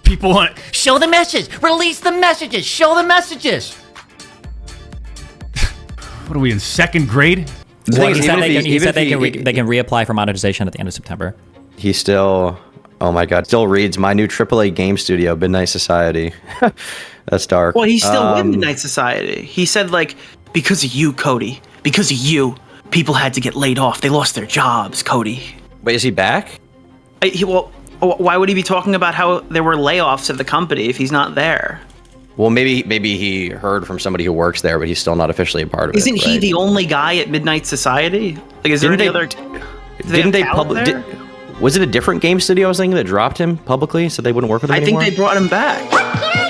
People want to show the message, release the messages, show the messages. What are we in second grade? Well, he said they can reapply for monetization at the end of September. He still, oh my God, still reads my new AAA game studio, Midnight Society. That's dark. Well, he's still with Midnight Society. He said, like, because of you, Cody, because of you, people had to get laid off. They lost their jobs, Cody. Wait, is he back? Well, why would he be talking about how there were layoffs at the company if he's not there? Well, maybe he heard from somebody who works there, but he's still not officially a part of it. Isn't he the only guy at Midnight Society? Like, is there any other? Didn't they publish? Was it a different game studio I was thinking that dropped him publicly so they wouldn't work with him anymore? I think they brought him back.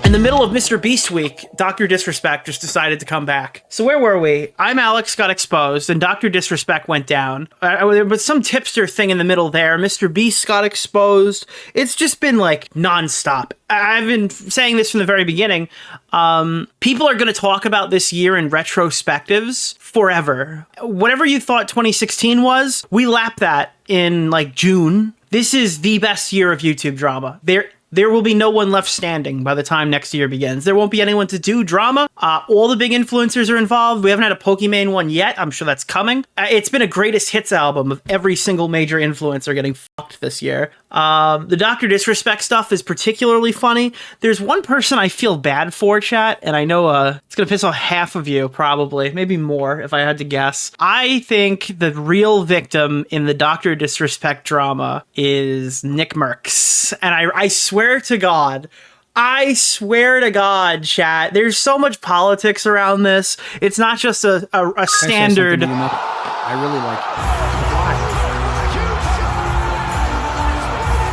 In the middle of Mr. Beast Week, Dr. Disrespect just decided to come back. So where were we? I'm Alex got exposed, and Dr. Disrespect went down. There was some tipster thing in the middle there. Mr. Beast got exposed. It's just been like nonstop. I've been saying this from the very beginning. People are going to talk about this year in retrospectives forever. Whatever you thought 2016 was, we lapped that in like June. This is the best year of YouTube drama. There will be no one left standing by the time next year begins. There won't be anyone to do drama. All the big influencers are involved. We haven't had a Pokemon one yet. I'm sure that's coming. It's been a greatest hits album of every single major influencer getting fucked this year. The Dr. Disrespect stuff is particularly funny. There's one person I feel bad for, chat, and I know it's going to piss off half of you, probably. Maybe more, if I had to guess. I think the real victim in the Dr. Disrespect drama is Nick Merks. And I swear to God, chat, there's so much politics around this. It's not just a standard. I really like.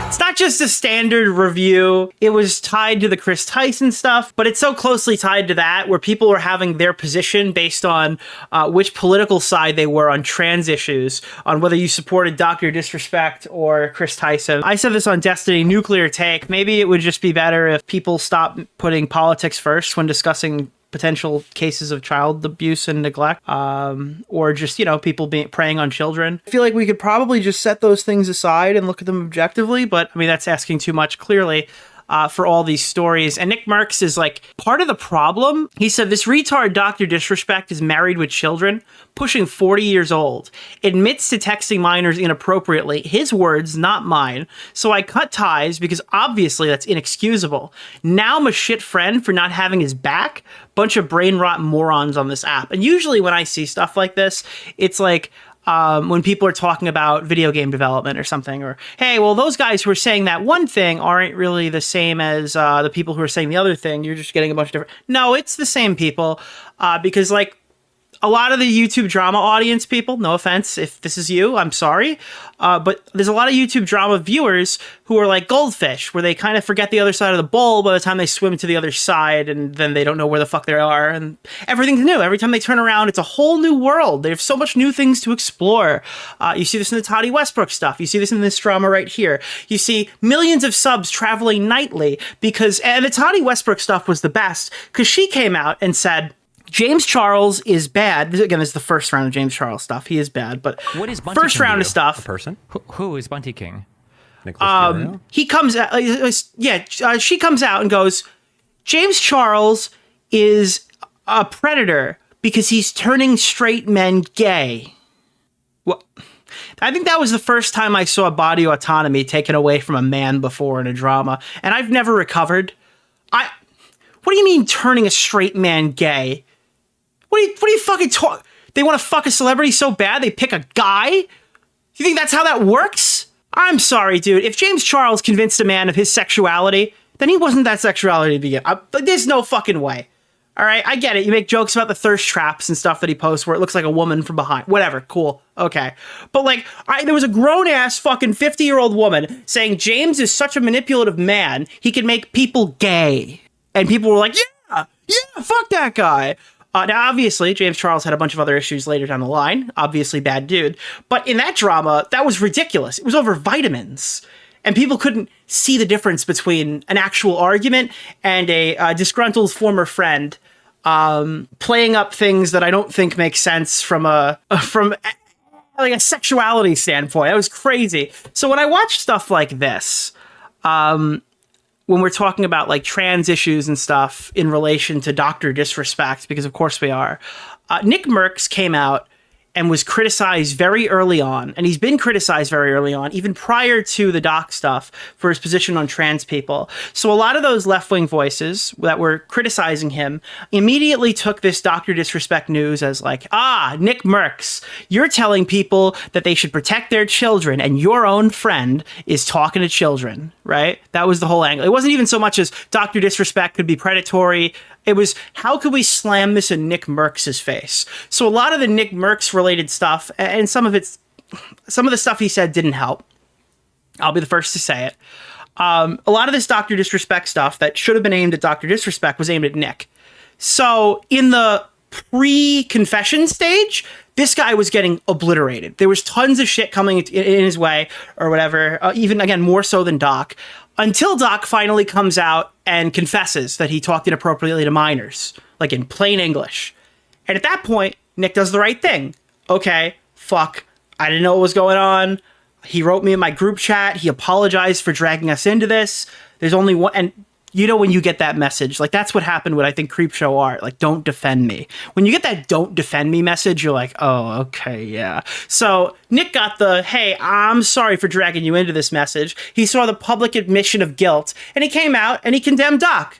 It's not just a standard review. It was tied to the Chris Tyson stuff, but it's so closely tied to that where people were having their position based on which political side they were on trans issues, on whether you supported Dr. Disrespect or Chris Tyson. I said this on Destiny Nuclear Take. Maybe it would just be better if people stopped putting politics first when discussing potential cases of child abuse and neglect, or just, people preying on children. I feel like we could probably just set those things aside and look at them objectively, but I mean, that's asking too much, clearly. For all these stories. And Nick Merks is like part of the problem. He said this retard Dr. Disrespect is married with children, pushing 40 years old, admits to texting minors inappropriately, his words, not mine. So I cut ties because obviously that's inexcusable. Now I'm a shit friend for not having his back. Bunch of brain rot morons on this app. And usually when I see stuff like this, it's like, when people are talking about video game development or something, or, hey, well, those guys who are saying that one thing aren't really the same as the people who are saying the other thing. You're just getting a bunch of different... No, it's the same people, because, like, a lot of the YouTube drama audience people, no offense if this is you, I'm sorry, but there's a lot of YouTube drama viewers who are like goldfish, where they kind of forget the other side of the bowl by the time they swim to the other side, and then they don't know where the fuck they are, and everything's new. Every time they turn around, it's a whole new world. They have so much new things to explore. You see this in the Toddy Westbrook stuff. You see this in this drama right here. You see millions of subs traveling nightly and the Toddy Westbrook stuff was the best, because she came out and said, James Charles is bad. Again, this is the first round of James Charles stuff. He is bad, but what is Bunty first King round of stuff. A person? Who is Bunty King? Nicholas DeOrio? He comes out. She comes out and goes, James Charles is a predator because he's turning straight men gay. Well, I think that was the first time I saw body autonomy taken away from a man before in a drama, and I've never recovered. What do you mean turning a straight man gay? What do you fucking talk? They want to fuck a celebrity so bad they pick a guy? You think that's how that works? I'm sorry, dude. If James Charles convinced a man of his sexuality, then he wasn't that sexuality to begin. But there's no fucking way. All right, I get it. You make jokes about the thirst traps and stuff that he posts where it looks like a woman from behind. Whatever, cool, okay. But like, there was a grown-ass fucking 50-year-old woman saying James is such a manipulative man, he can make people gay. And people were like, yeah, fuck that guy. Now, obviously, James Charles had a bunch of other issues later down the line. Obviously, bad dude. But in that drama, that was ridiculous. It was over vitamins. And people couldn't see the difference between an actual argument and a disgruntled former friend playing up things that I don't think make sense from like a sexuality standpoint. That was crazy. So when I watch stuff like this, when we're talking about like trans issues and stuff in relation to Dr. Disrespect, because of course we are, Nick Merks came out and was criticized very early on, and he's been criticized very early on, even prior to the doc stuff, for his position on trans people. So a lot of those left-wing voices that were criticizing him immediately took this Dr. Disrespect news as like, Nick Merks, you're telling people that they should protect their children, and your own friend is talking to children, right? That was the whole angle. It wasn't even so much as Dr. Disrespect could be predatory. It was, how could we slam this in Nick Merks' face? So a lot of the Nick Merks related stuff, and some of the stuff he said didn't help. I'll be the first to say it. A lot of this Dr. Disrespect stuff that should have been aimed at Dr. Disrespect was aimed at Nick. So in the pre-confession stage, this guy was getting obliterated. There was tons of shit coming in his way or whatever, even, again, more so than Doc, until Doc finally comes out and confesses that he talked inappropriately to minors, like in plain English. And at that point, Nick does the right thing. Okay, fuck, I didn't know what was going on. He wrote me in my group chat. He apologized for dragging us into this. There's only one, and you know when you get that message, like that's what happened with, I think, Creepshow Art, like, don't defend me. When you get that don't defend me message, you're like, oh, okay, yeah. So Nick got the, hey, I'm sorry for dragging you into this message. He saw the public admission of guilt, and he came out and he condemned Doc.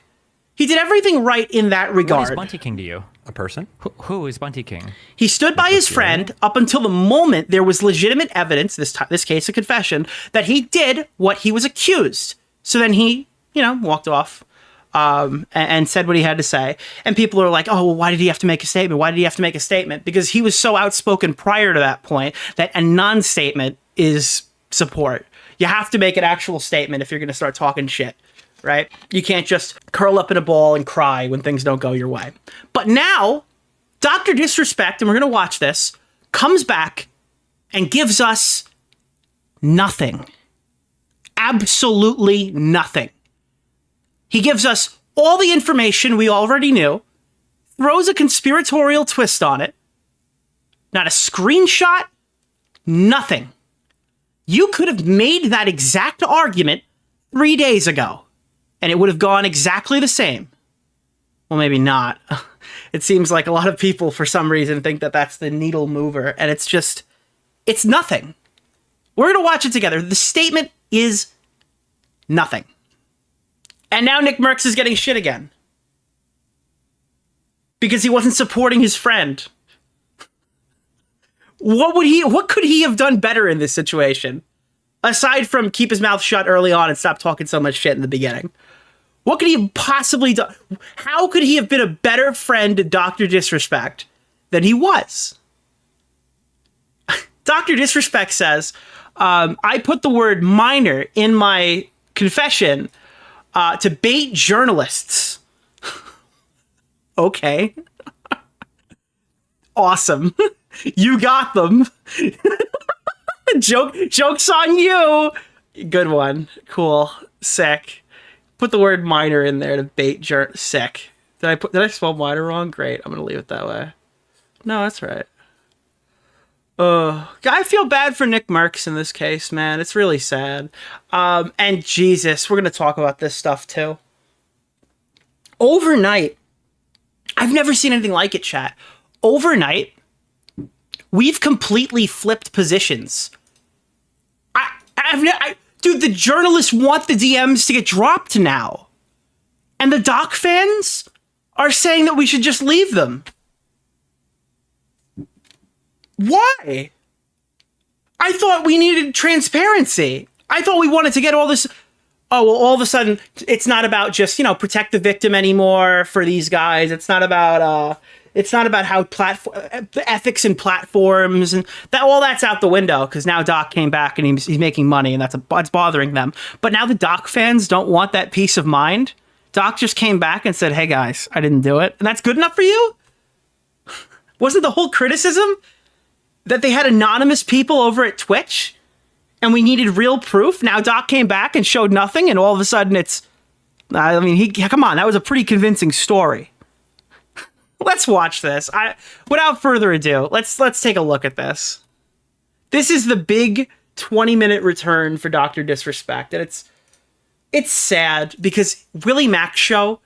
He did everything right in that regard. What is Bunty King to you? A person? Who is Bunty King? He stood by his friend up until the moment there was legitimate evidence, this case a confession, that he did what he was accused. So then he, walked off and said what he had to say. And people are like, oh, well, why did he have to make a statement? Why did he have to make a statement? Because he was so outspoken prior to that point that a non-statement is support. You have to make an actual statement if you're going to start talking shit, right? You can't just curl up in a ball and cry when things don't go your way. But now, Dr. Disrespect, and we're going to watch this, comes back and gives us nothing. Absolutely nothing. He gives us all the information we already knew, throws a conspiratorial twist on it, not a screenshot, nothing. You could have made that exact argument 3 days ago, and it would have gone exactly the same. Well, maybe not. It seems like a lot of people, for some reason, think that that's the needle mover, and it's nothing. We're going to watch it together. The statement is nothing. And now Nick Merks is getting shit again. Because he wasn't supporting his friend. What could he have done better in this situation? Aside from keep his mouth shut early on and stop talking so much shit in the beginning. What could he have possibly done? How could he have been a better friend to Dr. Disrespect than he was? Dr. Disrespect says, I put the word minor in my confession to bait journalists. Okay. Awesome. You got them. Joke's on you. Good one. Cool. Sick. Put the word minor in there to bait sick. Did I spell minor wrong? Great. I'm going to leave it that way. No, that's right. I feel bad for Nick Merks in this case, man. It's really sad. And Jesus, we're going to talk about this stuff too. Overnight, I've never seen anything like it, chat. Overnight, we've completely flipped positions. Dude, the journalists want the DMs to get dropped now. And the Doc fans are saying that we should just leave them. Why? I thought we needed transparency. I thought we wanted to get all this. Oh, well, all of a sudden, it's not about just, protect the victim anymore for these guys. It's not about how the ethics and platforms and that. All that's out the window because now Doc came back and he's making money and that's bothering them. But now the Doc fans don't want that peace of mind. Doc just came back and said, "Hey guys, I didn't do it," and that's good enough for you. Wasn't the whole criticism that they had anonymous people over at Twitch and we needed real proof? Now Doc came back and showed nothing and all of a sudden come on, that was a pretty convincing story. Let's watch this. Without further ado, let's take a look at this. This is the big 20-minute return for Dr. Disrespect, and it's sad because Willie Mack's show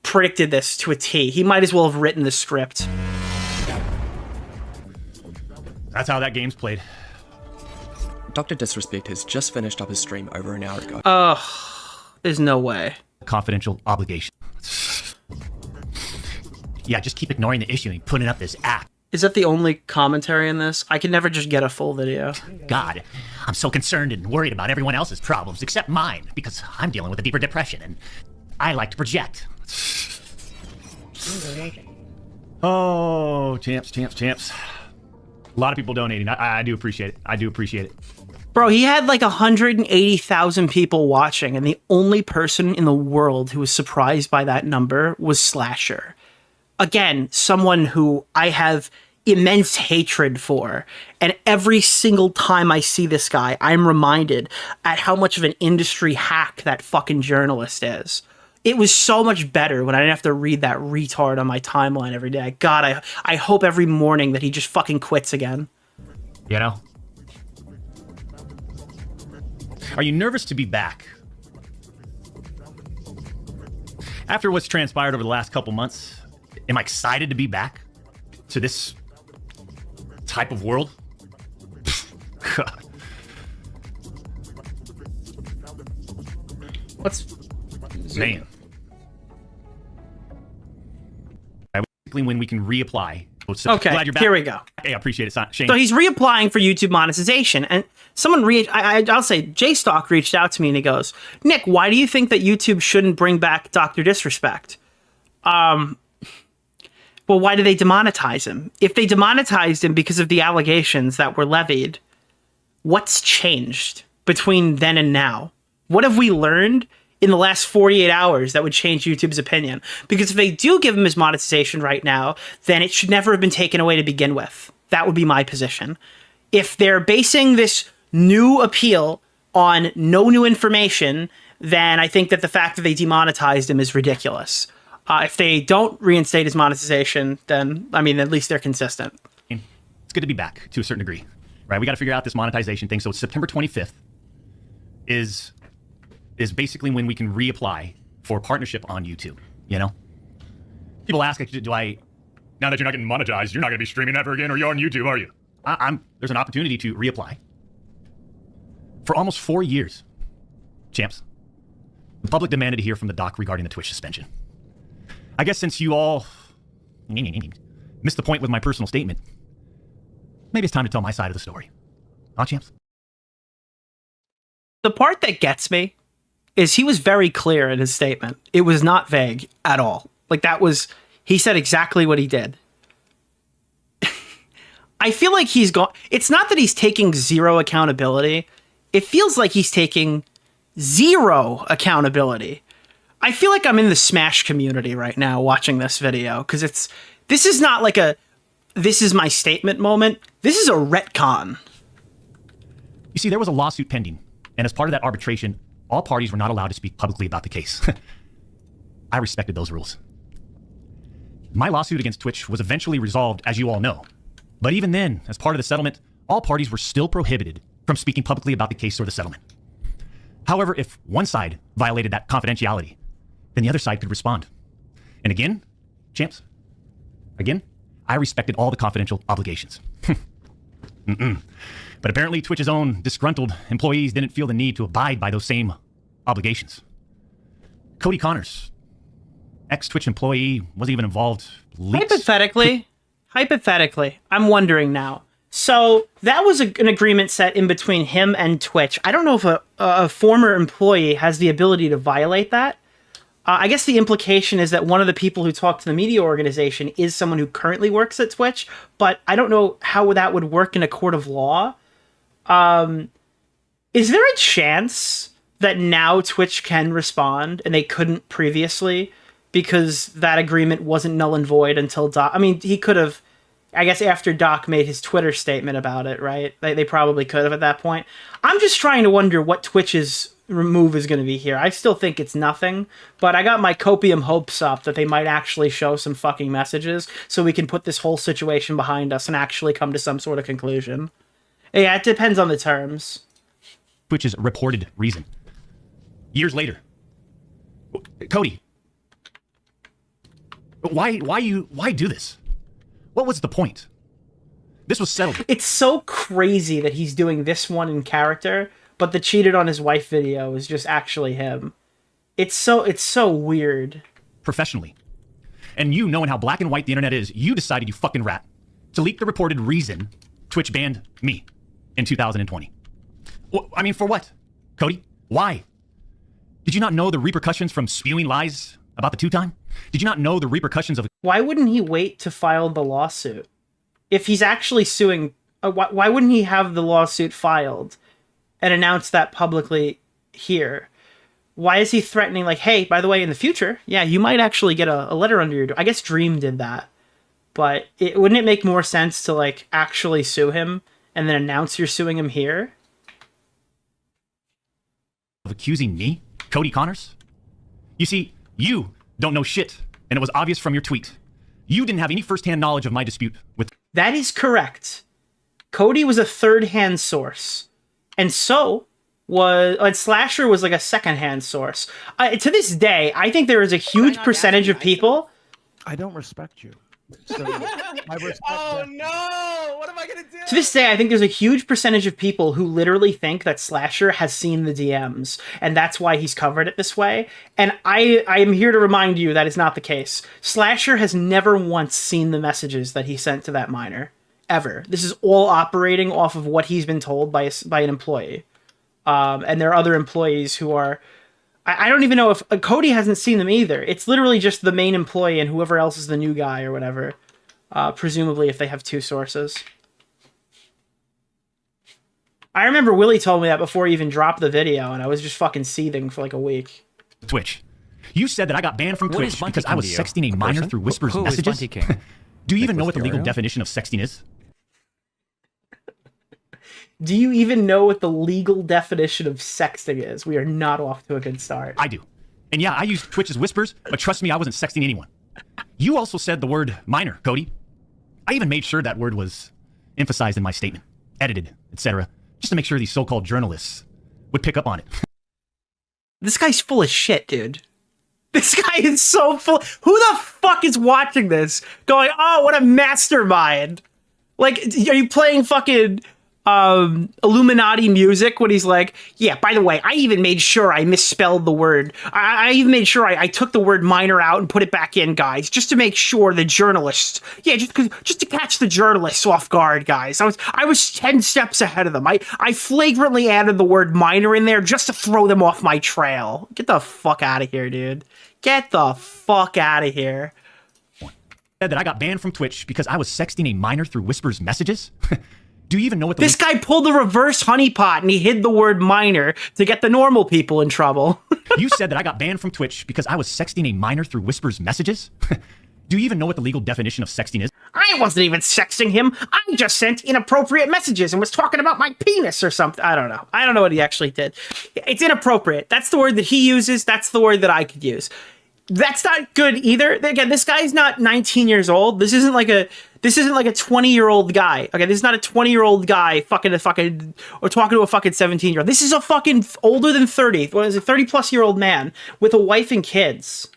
predicted this to a T. He might as well have written the script. That's how that game's played. Dr. Disrespect has just finished up his stream over an hour ago. There's no way. Confidential obligation. Yeah, just keep ignoring the issue and putting up this act. Is that the only commentary in this? I can never just get a full video. God, I'm so concerned and worried about everyone else's problems except mine because I'm dealing with a deeper depression and I like to project. Oh, champs. A lot of people donating. I do appreciate it. Bro, he had like 180,000 people watching, and the only person in the world who was surprised by that number was Slasher. Again, someone who I have immense hatred for. And every single time I see this guy, I'm reminded at how much of an industry hack that fucking journalist is. It was so much better when I didn't have to read that retard on my timeline every day. God, I hope every morning that he just fucking quits again. You know? Are you nervous to be back? After what's transpired over the last couple months, am I excited to be back to this type of world? Man. Basically, when we can reapply. Okay, glad you're back. Here we go. Hey, I appreciate it, Shane. So he's reapplying for YouTube monetization, and someone I'll say J-Stock reached out to me and he goes, Nick, why do you think that YouTube shouldn't bring back Dr. Disrespect? Well, why do they demonetize him? If they demonetized him because of the allegations that were levied, what's changed between then and now? What have we learned in the last 48 hours that would change YouTube's opinion? Because if they do give him his monetization right now, then it should never have been taken away to begin with. That would be my position. If they're basing this new appeal on no new information, then I think that the fact that they demonetized him is ridiculous. If they don't reinstate his monetization, then, I mean, at least they're consistent. It's good to be back to a certain degree, right? We got to figure out this monetization thing. So September 25th is basically when we can reapply for partnership on YouTube, you know? People ask, do I, now that you're not getting monetized, you're not going to be streaming ever again, or you're on YouTube, are you? There's an opportunity to reapply. For almost 4 years, champs, the public demanded to hear from the doc regarding the Twitch suspension. I guess since you all missed the point with my personal statement, maybe it's time to tell my side of the story. Huh, champs? The part that gets me is he was very clear in his statement. It was not vague at all. Like, he said exactly what he did. I feel like he's gone. It's not that he's taking zero accountability. It feels like he's taking zero accountability. I feel like I'm in the Smash community right now watching this video, because this is not like this is my statement moment. This is a retcon. You see, there was a lawsuit pending, and as part of that arbitration, all parties were not allowed to speak publicly about the case. I respected those rules. My lawsuit against Twitch was eventually resolved, as you all know. But even then, as part of the settlement, all parties were still prohibited from speaking publicly about the case or the settlement. However, if one side violated that confidentiality, then the other side could respond. And again, champs, I respected all the confidential obligations. But apparently Twitch's own disgruntled employees didn't feel the need to abide by those same obligations. Cody Connors, ex-Twitch employee, wasn't even involved. Hypothetically, I'm wondering now. So that was an agreement set in between him and Twitch. I don't know if a former employee has the ability to violate that. I guess the implication is that one of the people who talked to the media organization is someone who currently works at Twitch, but I don't know how that would work in a court of law. Is there a chance that now Twitch can respond and they couldn't previously because that agreement wasn't null and void until Doc? I mean, he could have, I guess, after Doc made his Twitter statement about it, right? They probably could have at that point. I'm just trying to wonder what Twitch's move is going to be here. I still think it's nothing, but I got my copium hopes up that they might actually show some fucking messages so we can put this whole situation behind us and actually come to some sort of conclusion. Yeah, it depends on the terms. Twitch's reported reason. Years later. Cody. Why do this? What was the point? This was settled. It's so crazy that he's doing this one in character, but the cheated on his wife video is just actually him. It's so weird. Professionally. And you knowing how black and white the internet is, you decided, you fucking rat, to leak the reported reason Twitch banned me in 2020. Well, I mean, for what? Cody? Why? Did you not know the repercussions from spewing lies about the two-time? Did you not know the repercussions of... Why wouldn't he wait to file the lawsuit? If he's actually suing, why wouldn't he have the lawsuit filed and announce that publicly here? Why is he threatening, like, hey, by the way, in the future, yeah, you might actually get a letter under your door. I guess Dream did that. But wouldn't it make more sense to, like, actually sue him and then announce you're suing him here? Of accusing me, Cody Connors? You see, you don't know shit, and it was obvious from your tweet. You didn't have any first-hand knowledge of my dispute with... That is correct. Cody was a third-hand source. And so was... Slasher was like a second-hand source. To this day, I think there is a huge percentage of people... I don't respect you. So my respect no! What am I gonna do? To this day, I think there's a huge percentage of people who literally think that Slasher has seen the DMs, and that's why he's covered it this way. And I am here to remind you that is not the case. Slasher has never once seen the messages that he sent to that minor. Ever. This is all operating off of what he's been told by an employee. And there are other employees who are... I don't even know if... Cody hasn't seen them either. It's literally just the main employee and whoever else is the new guy or whatever. Presumably if they have two sources. I remember Willie told me that before he even dropped the video, and I was just fucking seething for like a week. Twitch. You said that I got banned from Twitch because I was sexting a minor through Whispers Who messages? is Bunty King? Do you even know Nicholas what the legal DeOrio? definition of sexting is? Do you even know what the legal definition of sexting is? We are not off to a good start. I do. And yeah, I used Twitch's Whispers, but trust me, I wasn't sexting anyone. You also said the word minor, Cody. I even made sure that word was emphasized in my statement, edited, etc., just to make sure these so-called journalists would pick up on it. This guy's full of shit, dude. This guy is so full. Who the fuck is watching this going, oh, what a mastermind? Like, are you playing fucking Illuminati music when he's like, yeah, by the way, I even made sure I misspelled the word. I even made sure I took the word minor out and put it back in, guys, just to make sure the journalists, yeah, just to catch the journalists off guard, guys. I was 10 steps ahead of them. I flagrantly added the word minor in there just to throw them off my trail. Get the fuck out of here, dude. Get the fuck out of here. Said that I got banned from Twitch because I was sexting a minor through Whispers messages? Do you even know what the... This guy pulled the reverse honeypot and he hid the word minor to get the normal people in trouble. You said that I got banned from Twitch because I was sexting a minor through Whispers messages? Do you even know what the legal definition of sexting is? I wasn't even sexting him. I just sent inappropriate messages and was talking about my penis or something. I don't know. I don't know what he actually did. It's inappropriate. That's the word that he uses. That's the word that I could use. That's not good either. Again, this guy's not 19 years old. This isn't like a 20-year-old guy. Okay, this is not a 20-year-old guy fucking or talking to a fucking 17-year-old. This is a fucking older than 30. What is it? 30-plus-year-old man with a wife and kids.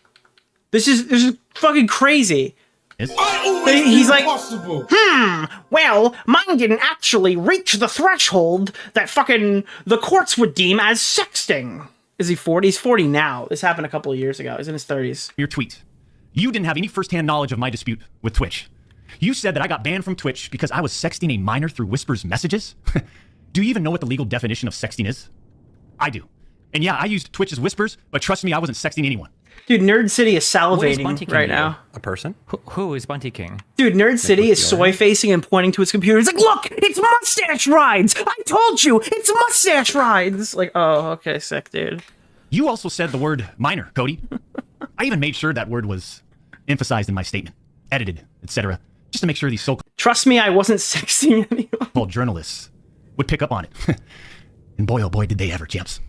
This is fucking crazy. He's like, well, mine didn't actually reach the threshold that fucking the courts would deem as sexting. Is he 40? He's 40 now. This happened a couple of years ago. He's in his 30s. Your tweet. You didn't have any first-hand knowledge of my dispute with Twitch. You said that I got banned from Twitch because I was sexting a minor through Whispers messages? Do you even know what the legal definition of sexting is? I do. And yeah, I used Twitch's Whispers, but trust me, I wasn't sexting anyone. Dude, Nerd City is What is salivating Bunty King right do? now. A person? Who is Bunty King? Dude, Nerd City is soy-facing and pointing to his computer. He's like, look, it's mustache rides. I told you, it's mustache rides. Like, oh, okay, sick, dude. You also said the word minor, Cody. I even made sure that word was emphasized in my statement, edited, etc., just to make sure these so-called Trust me, I wasn't sexting anyone. journalists would pick up on it. And boy, oh boy, did they ever, champs.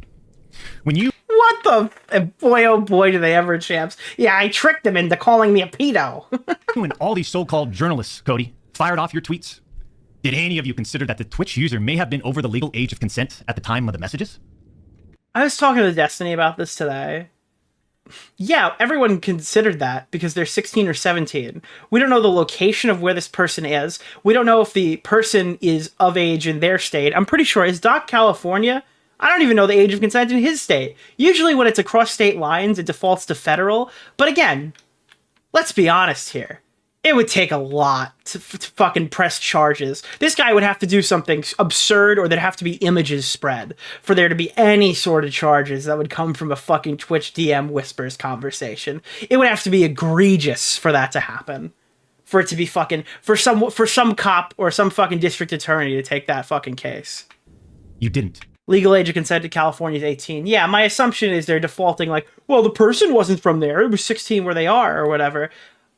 When you What the? And boy, oh boy, do they ever, champs. Yeah, I tricked them into calling me a pedo. and all these so-called journalists, Cody, fired off your tweets, did any of you consider that the Twitch user may have been over the legal age of consent at the time of the messages? I was talking to Destiny about this today. Yeah, everyone considered that because they're 16 or 17. We don't know the location of where this person is. We don't know if the person is of age in their state. I'm pretty sure, is Doc California? I don't even know the age of consent in his state. Usually when it's across state lines, it defaults to federal. But again, let's be honest here. It would take a lot to fucking press charges. This guy would have to do something absurd, or there'd have to be images spread for there to be any sort of charges that would come from a fucking Twitch DM whispers conversation. It would have to be egregious for that to happen. For it to be fucking, for some cop or some fucking district attorney to take that fucking case. You didn't. Legal age of consent to California is 18. Yeah, my assumption is they're defaulting like, well, the person wasn't from there. It was 16 where they are or whatever.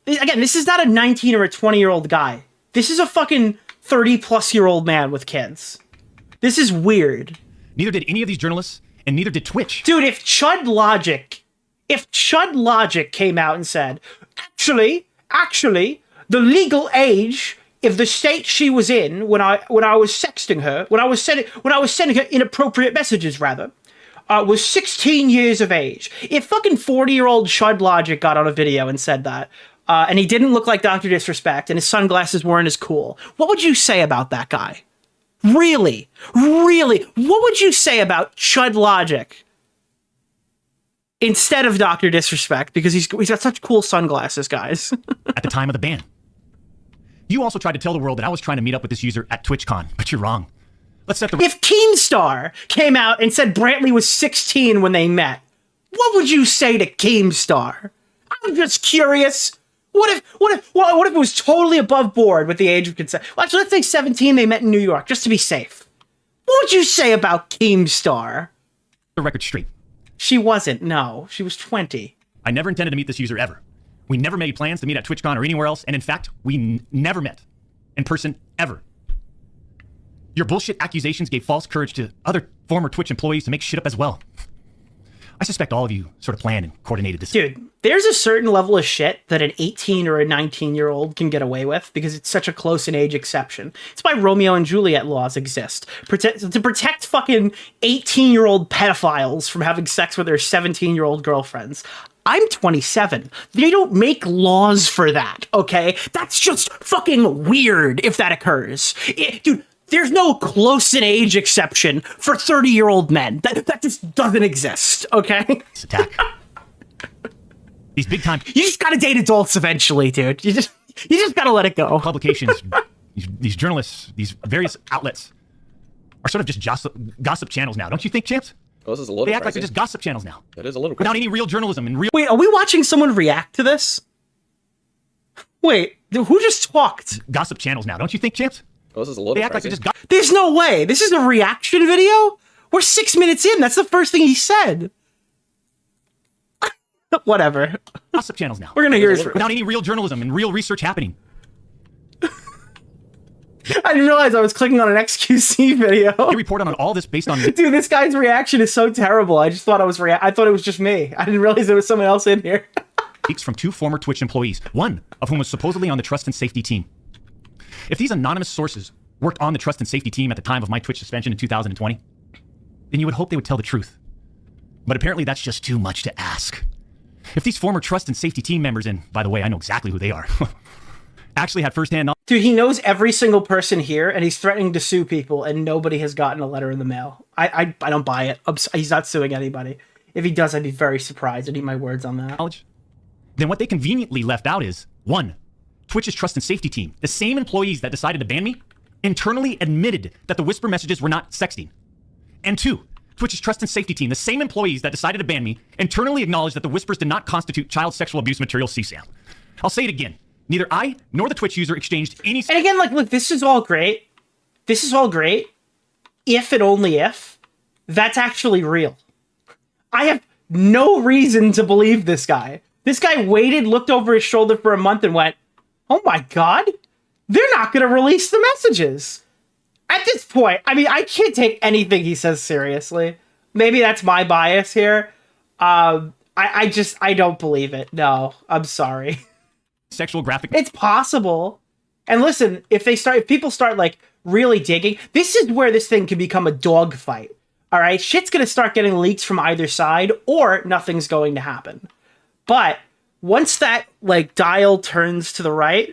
Again, this is not a 19 or a 20-year-old guy. This is a fucking 30-plus-year-old man with kids. This is weird. Neither did any of these journalists, and neither did Twitch. Dude, if Chud Logic came out and said, actually, the legal age of the state she was in when I was sexting her, when I was sending her inappropriate messages, rather, was 16 years of age. If fucking 40-year-old Chud Logic got on a video and said that, and he didn't look like Dr. Disrespect, and his sunglasses weren't as cool, what would you say about that guy? Really? What would you say about Chud Logic instead of Dr. Disrespect? Because he's got such cool sunglasses, guys. At the time of the ban. You also tried to tell the world that I was trying to meet up with this user at TwitchCon, but you're wrong. Let's set the... If Keemstar came out and said Brantley was 16 when they met, what would you say to Keemstar? I'm just curious. What if it was totally above board with the age of consent? Well, actually, let's say 17, they met in New York, just to be safe. What would you say about Keemstar? The record straight. She wasn't, no. She was 20. I never intended to meet this user ever. We never made plans to meet at TwitchCon or anywhere else, and in fact, we never met in person ever. Your bullshit accusations gave false courage to other former Twitch employees to make shit up as well. I suspect all of you sort of planned and coordinated this. Dude, there's a certain level of shit that an 18 or a 19-year-old can get away with because it's such a close in age exception. It's why Romeo and Juliet laws exist. To protect fucking 18-year-old pedophiles from having sex with their 17-year-old girlfriends. I'm 27. They don't make laws for that, okay? That's just fucking weird if that occurs. Dude, there's no close in age exception for 30-year-old men. That just doesn't exist, okay? This attack. These big time... You just gotta date adults eventually, dude. You just gotta let it go. Publications, these journalists, these various outlets are sort of just gossip channels now. Don't you think, champs? Oh, this is a little They act like crazy. they're just gossip channels now. It is a little Without crazy. any real journalism and real... Wait, are we watching someone react to this? Wait, who just talked? Gossip channels now. Don't you think, champs? Oh, this is a little They act like crazy. they're just... There's no way. This is a reaction video? We're 6 minutes in. That's the first thing he said. Whatever. Gossip channels now. We're gonna hear his... Without any real journalism and real research happening. I didn't realize I was clicking on an XQC video. They report on all this based on... Dude, this guy's reaction is so terrible. I just thought I thought it was just me. I didn't realize there was someone else in here. leaks from 2 former Twitch employees, one of whom was supposedly on the trust and safety team. If these anonymous sources worked on the trust and safety team at the time of my Twitch suspension in 2020, then you would hope they would tell the truth. But apparently that's just too much to ask. If these former trust and safety team members, and by the way, I know exactly who they are, actually had firsthand knowledge... Dude, he knows every single person here, and he's threatening to sue people, and nobody has gotten a letter in the mail. I don't buy it. He's not suing anybody. If he does, I'd be very surprised. I'd eat my words on that. Then what they conveniently left out is, 1, Twitch's trust and safety team, the same employees that decided to ban me, internally admitted that the whisper messages were not sexting. And 2, Twitch's trust and safety team, the same employees that decided to ban me, internally acknowledged that the whispers did not constitute child sexual abuse material CSAM. I'll say it again. Neither I nor the Twitch user exchanged any... And again, like, look, this is all great. This is all great. If and only if that's actually real. I have no reason to believe this guy. This guy waited, looked over his shoulder for a month and went, oh my God, they're not going to release the messages. At this point, I mean, I can't take anything he says seriously. maybe that's my bias here. I don't believe it. No, I'm sorry. Sexual graphic. It's possible. And listen, if people start like really digging, this is where this thing can become a dogfight. All right, shit's gonna start getting leaks from either side, or nothing's going to happen. But once that like dial turns to the right,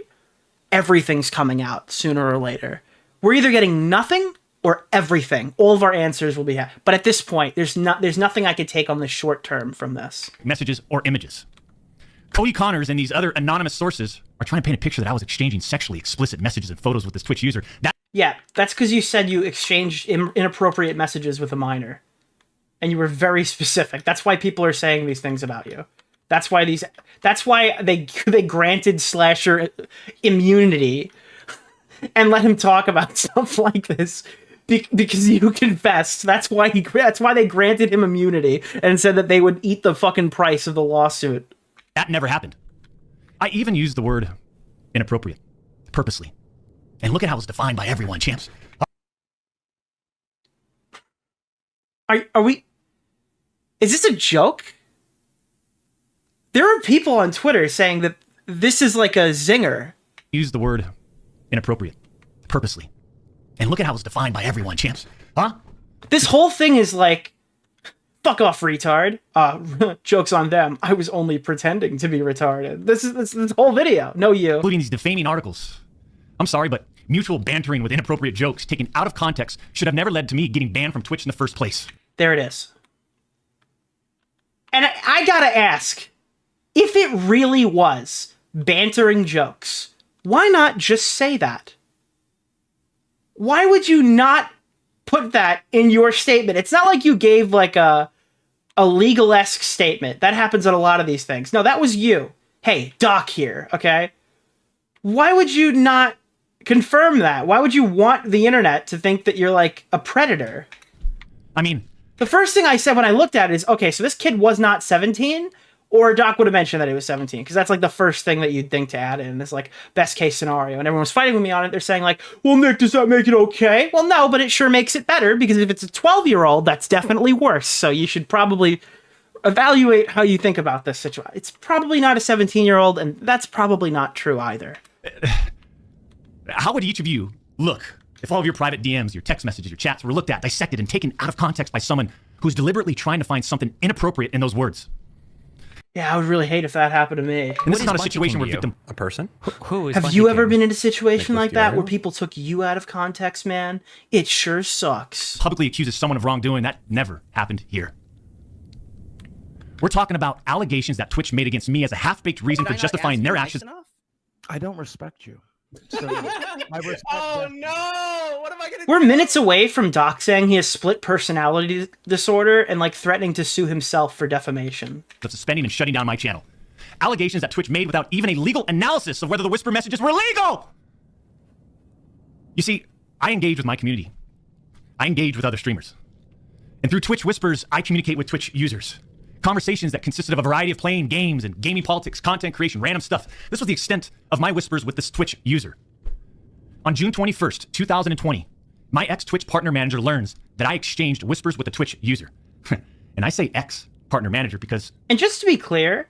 everything's coming out sooner or later. We're either getting nothing or everything. All of our answers will be. But at this point, there's nothing I could take on the short term from this. Messages or images. Cody Connors and these other anonymous sources are trying to paint a picture that I was exchanging sexually explicit messages and photos with this Twitch user. Yeah, that's because you said you exchanged inappropriate messages with a minor. And you were very specific. That's why people are saying these things about you. That's why they granted Slasher immunity and let him talk about stuff like this because you confessed. That's why they granted him immunity and said that they would eat the fucking price of the lawsuit. That never happened. I even used the word inappropriate purposely. And look at how it's defined by everyone, champs. Are we... Is this a joke? There are people on Twitter saying that this is like a zinger. Use the word inappropriate purposely. And look at how it's defined by everyone, champs. Huh? This whole thing is like, fuck off, retard. Joke's on them. I was only pretending to be retarded. This whole video. No, you. Including these defaming articles. I'm sorry, but mutual bantering with inappropriate jokes taken out of context should have never led to me getting banned from Twitch in the first place. There it is. And I gotta ask, if it really was bantering jokes, why not just say that? Why would you not put that in your statement? It's not like you gave like a legal-esque statement. That happens on a lot of these things. No, that was you. Hey, Doc here, okay? Why would you not confirm that? Why would you want the internet to think that you're like a predator? I mean, the first thing I said when I looked at it is, okay, so this kid was not 17, or Doc would have mentioned that he was 17, because that's like the first thing that you'd think to add in this like best case scenario. And everyone was fighting with me on it. They're saying like, well, Nick, does that make it okay? Well, no, but it sure makes it better, because if it's a 12-year-old, that's definitely worse. So you should probably evaluate how you think about this situation. It's probably not a 17-year-old, and that's probably not true either. How would each of you look if all of your private DMs, your text messages, your chats were looked at, dissected, and taken out of context by someone who's deliberately trying to find something inappropriate in those words? Yeah, I would really hate if that happened to me. And this is not a situation where victim... A person? Who is Have you ever been in a situation Nicholas like that where DeOrio? people took you out of context, man? It sure sucks. publicly accuses someone of wrongdoing. That never happened here. We're talking about allegations that Twitch made against me as a half-baked reason for justifying their actions. I don't respect you. So my respect. Oh no! What am I gonna We're do? minutes away from Doc saying he has split personality disorder and like threatening to sue himself for defamation. Of suspending and shutting down my channel. Allegations that Twitch made without even a legal analysis of whether the whisper messages were legal! You see, I engage with my community. I engage with other streamers. And through Twitch Whispers, I communicate with Twitch users. Conversations that consisted of a variety of playing games and gaming politics, content creation, random stuff. This was the extent of my whispers with this Twitch user. On June 21st, 2020, my ex-Twitch partner manager learns that I exchanged whispers with a Twitch user. And I say ex-partner manager because... And just to be clear,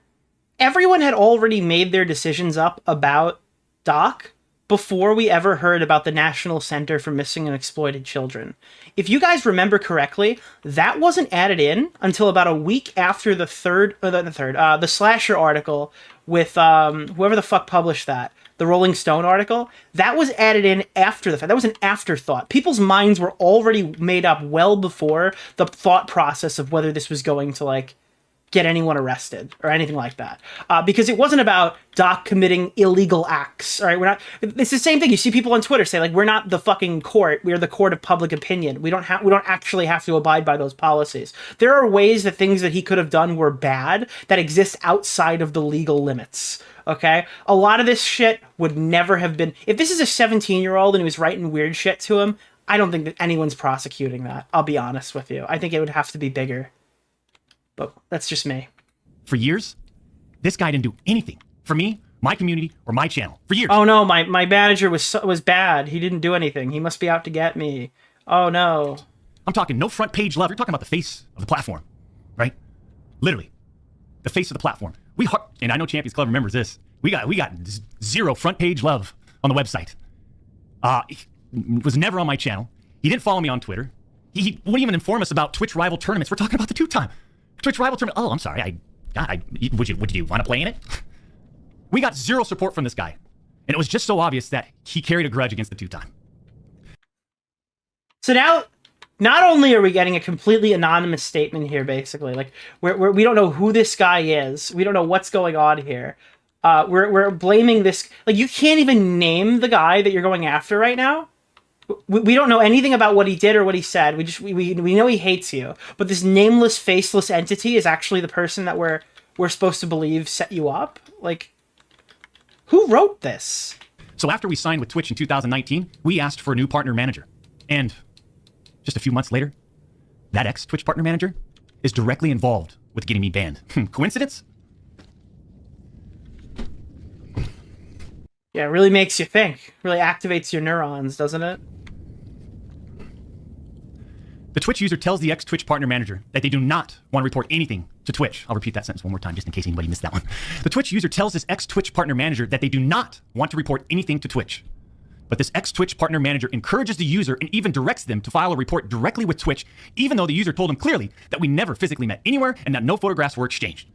everyone had already made their decisions up about Doc before we ever heard about the National Center for Missing and Exploited Children. If you guys remember correctly, that wasn't added in until about a week after the Slasher article with whoever the fuck published that, the Rolling Stone article. That was added in after the fact. That was an afterthought. People's minds were already made up well before the thought process of whether this was going to like get anyone arrested or anything like that, because it wasn't about Doc committing illegal acts. All right, we're not. It's the same thing. You see people on Twitter say like, "We're not the fucking court. We are the court of public opinion. We don't actually have to abide by those policies." There are ways that things that he could have done were bad that exist outside of the legal limits. Okay, a lot of this shit would never have been. If this is a 17-year-old and he was writing weird shit to him, I don't think that anyone's prosecuting that. I'll be honest with you. I think it would have to be bigger. But that's just me. For years, this guy didn't do anything for me, my community, or my channel. For years. Oh no, my manager was bad. He didn't do anything. He must be out to get me. Oh no. I'm talking no front page love. You're talking about the face of the platform, right? Literally, the face of the platform. And I know Champions Club remembers this. We got zero front page love on the website. He was never on my channel. He didn't follow me on Twitter. He wouldn't even inform us about Twitch rival tournaments. We're talking about the two-time Twitch rival tournament. Oh, I'm sorry. Would you want to play in it? We got zero support from this guy. And it was just so obvious that he carried a grudge against the two-time. So now, not only are we getting a completely anonymous statement here, basically, like we don't know who this guy is. We don't know what's going on here. We're blaming this. Like, you can't even name the guy that you're going after right now. We don't know anything about what he did or what he said. We know he hates you. But this nameless, faceless entity is actually the person that we're supposed to believe set you up. Like, who wrote this? So after we signed with Twitch in 2019, we asked for a new partner manager. And just a few months later, that ex-Twitch partner manager is directly involved with getting me banned. Coincidence? Yeah, it really makes you think. Really activates your neurons, doesn't it? The Twitch user tells the ex-Twitch partner manager that they do not want to report anything to Twitch. I'll repeat that sentence one more time just in case anybody missed that one. The Twitch user tells this ex-Twitch partner manager that they do not want to report anything to Twitch. But this ex-Twitch partner manager encourages the user and even directs them to file a report directly with Twitch, even though the user told him clearly that we never physically met anywhere and that no photographs were exchanged.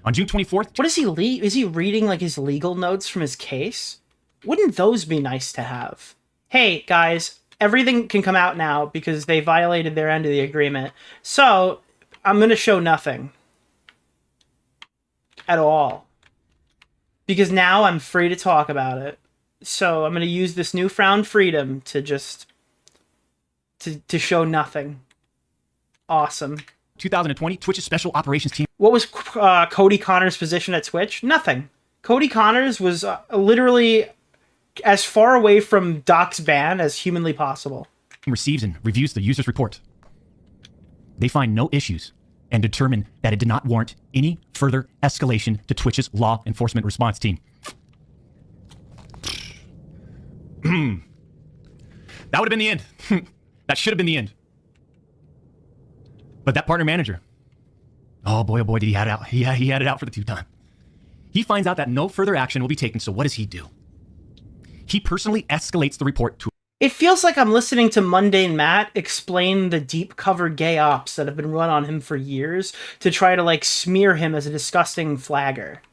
On June 24th... What is he Is he reading, like, his legal notes from his case? Wouldn't those be nice to have? Hey, guys, everything can come out now because they violated their end of the agreement. So, I'm going to show nothing. At all. Because now I'm free to talk about it. So, I'm going to use this newfound freedom to just... to show nothing. Awesome. 2020, Twitch's special operations team... What was Cody Connors' position at Twitch? Nothing. Cody Connors was literally as far away from Doc's ban as humanly possible. Receives and reviews the user's report. They find no issues and determine that it did not warrant any further escalation to Twitch's law enforcement response team. That would have been the end. That should have been the end. But that partner manager, oh boy, did he had it out. He had it out for the two-time. He finds out that no further action will be taken, so what does he do? He personally escalates the report to... It feels like I'm listening to Mundane Matt explain the deep cover gay ops that have been run on him for years to try to, like, smear him as a disgusting flagger,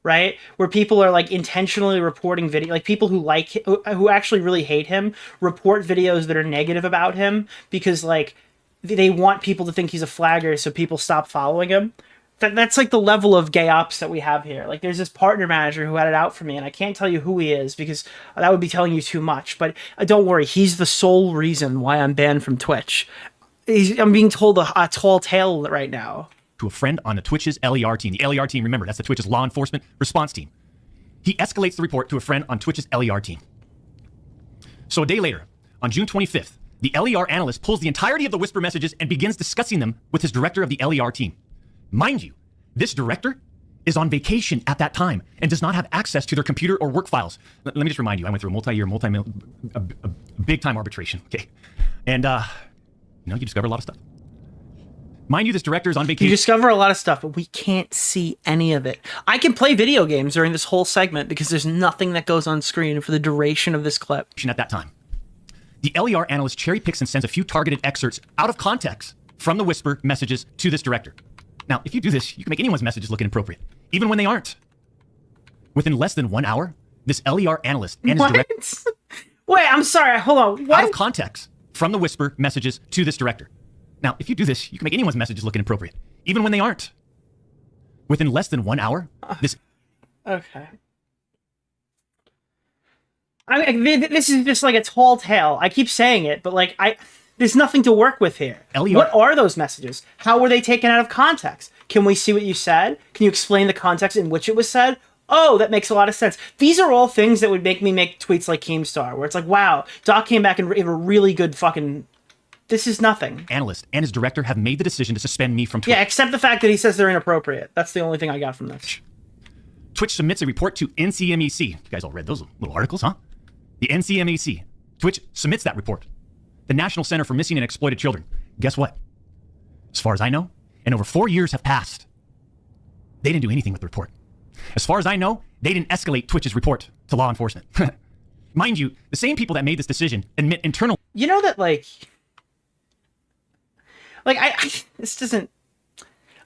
right? Where people are, like, intentionally reporting video, like, people who actually really hate him report videos that are negative about him because, like, they want people to think he's a flagger so people stop following him. That's like the level of gay ops that we have here. Like, there's this partner manager who had it out for me, and I can't tell you who he is because that would be telling you too much. But don't worry, he's the sole reason why I'm banned from Twitch. I'm being told a tall tale right now. To a friend on the Twitch's LER team. The LER team, remember, that's the Twitch's law enforcement response team. He escalates the report to a friend on Twitch's LER team. So a day later, on June 25th, the LER analyst pulls the entirety of the Whisper messages and begins discussing them with his director of the LER team. Mind you, this director is on vacation at that time and does not have access to their computer or work files. Let me just remind you, I went through a multi-year, big-time arbitration, okay? And, you discover a lot of stuff. Mind you, this director is on vacation. You discover a lot of stuff, but we can't see any of it. I can play video games during this whole segment because there's nothing that goes on screen for the duration of this clip. At that time. The LER analyst cherry picks and sends a few targeted excerpts out of context from the Whisper messages to this director. Now, if you do this, you can make anyone's messages look inappropriate, even when they aren't. Within less than 1 hour, this LER analyst and his director... Wait, I'm sorry, hold on. What? Out of context from the Whisper messages to this director. Now, if you do this, you can make anyone's messages look inappropriate, even when they aren't. Within less than 1 hour, this... Okay. I mean, this is just like a tall tale. I keep saying it, but like, there's nothing to work with here. What are those messages? How were they taken out of context? Can we see what you said? Can you explain the context in which it was said? Oh, that makes a lot of sense. These are all things that would make me make tweets like Keemstar, where it's like, wow, Doc came back and gave a really good fucking... This is nothing. Analyst and his director have made the decision to suspend me from Twitch. Yeah, except the fact that he says they're inappropriate. That's the only thing I got from this. Twitch submits a report to NCMEC. You guys all read those little articles, huh? The NCMEC. Twitch submits that report. The National Center for Missing and Exploited Children. Guess what? As far as I know, and over 4 years have passed, they didn't do anything with the report. As far as I know, they didn't escalate Twitch's report to law enforcement. Mind you, the same people that made this decision admit internal. You know that, like I this doesn't.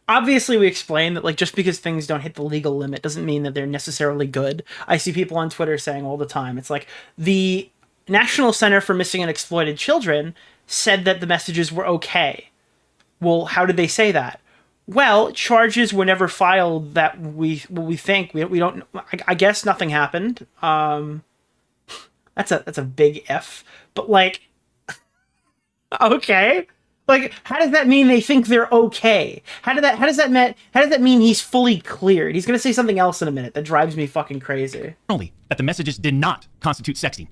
Obviously, we explained that, like, just because things don't hit the legal limit doesn't mean that they're necessarily good. I see people on Twitter saying all the time, it's like, the National Center for Missing and Exploited Children said that the messages were okay. Well, how did they say that? Well, charges were never filed that we think. We don't. I guess nothing happened. That's a big F. But, like, okay. Like, how does that mean they think they're okay? How does that mean he's fully cleared? He's gonna say something else in a minute that drives me fucking crazy. Only that the messages did not constitute sexting.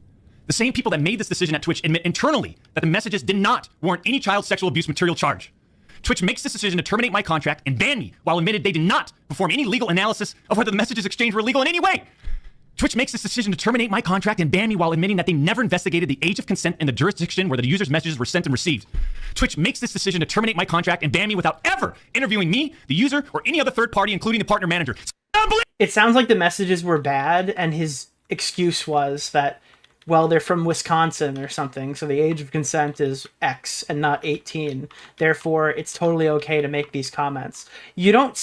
The same people that made this decision at Twitch admit internally that the messages did not warrant any child sexual abuse material charge. Twitch makes this decision to terminate my contract and ban me while admitted they did not perform any legal analysis of whether the messages exchanged were illegal in any way. Twitch makes this decision to terminate my contract and ban me while admitting that they never investigated the age of consent in the jurisdiction where the user's messages were sent and received. Twitch makes this decision to terminate my contract and ban me without ever interviewing me, the user, or any other third party, including the partner manager. It sounds like the messages were bad, and his excuse was that, well, they're from Wisconsin or something, so the age of consent is X and not 18. Therefore, it's totally okay to make these comments. You don't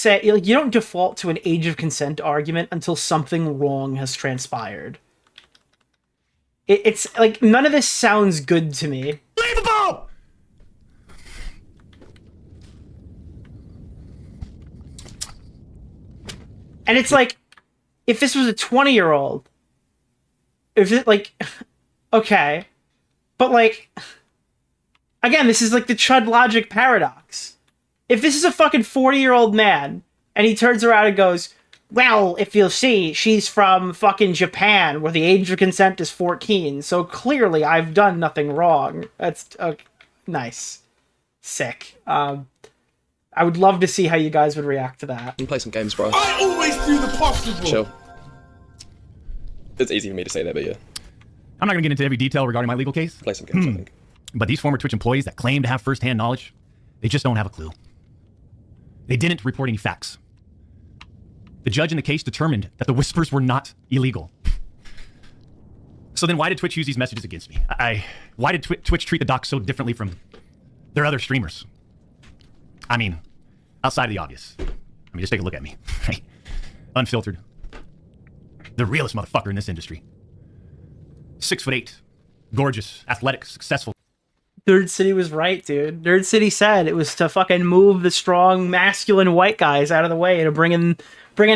default to an age of consent argument until something wrong has transpired. It's like, none of this sounds good to me. Unbelievable! And it's like, if this was a 20-year-old, if it, like, okay, but, like, again, this is like the Chud logic paradox. If this is a fucking 40-year-old man, and he turns around and goes, well, if you'll see, she's from fucking Japan, where the age of consent is 14, so clearly I've done nothing wrong. That's, nice. Sick. I would love to see how you guys would react to that. And play some games, bro. I always do the possible. Chill. It's easy for me to say that, but yeah. I'm not going to get into every detail regarding my legal case. Play some games, I think. But these former Twitch employees that claim to have firsthand knowledge, they just don't have a clue. They didn't report any facts. The judge in the case determined that the whispers were not illegal. So then why did Twitch use these messages against me? Why did Twitch treat the doc so differently from their other streamers? I mean, outside of the obvious. I mean, just take a look at me. Unfiltered. The realest motherfucker in this industry. 6'8", gorgeous, athletic, successful. Nerd City was right, dude. Nerd City said it was to fucking move the strong, masculine white guys out of the way to bring in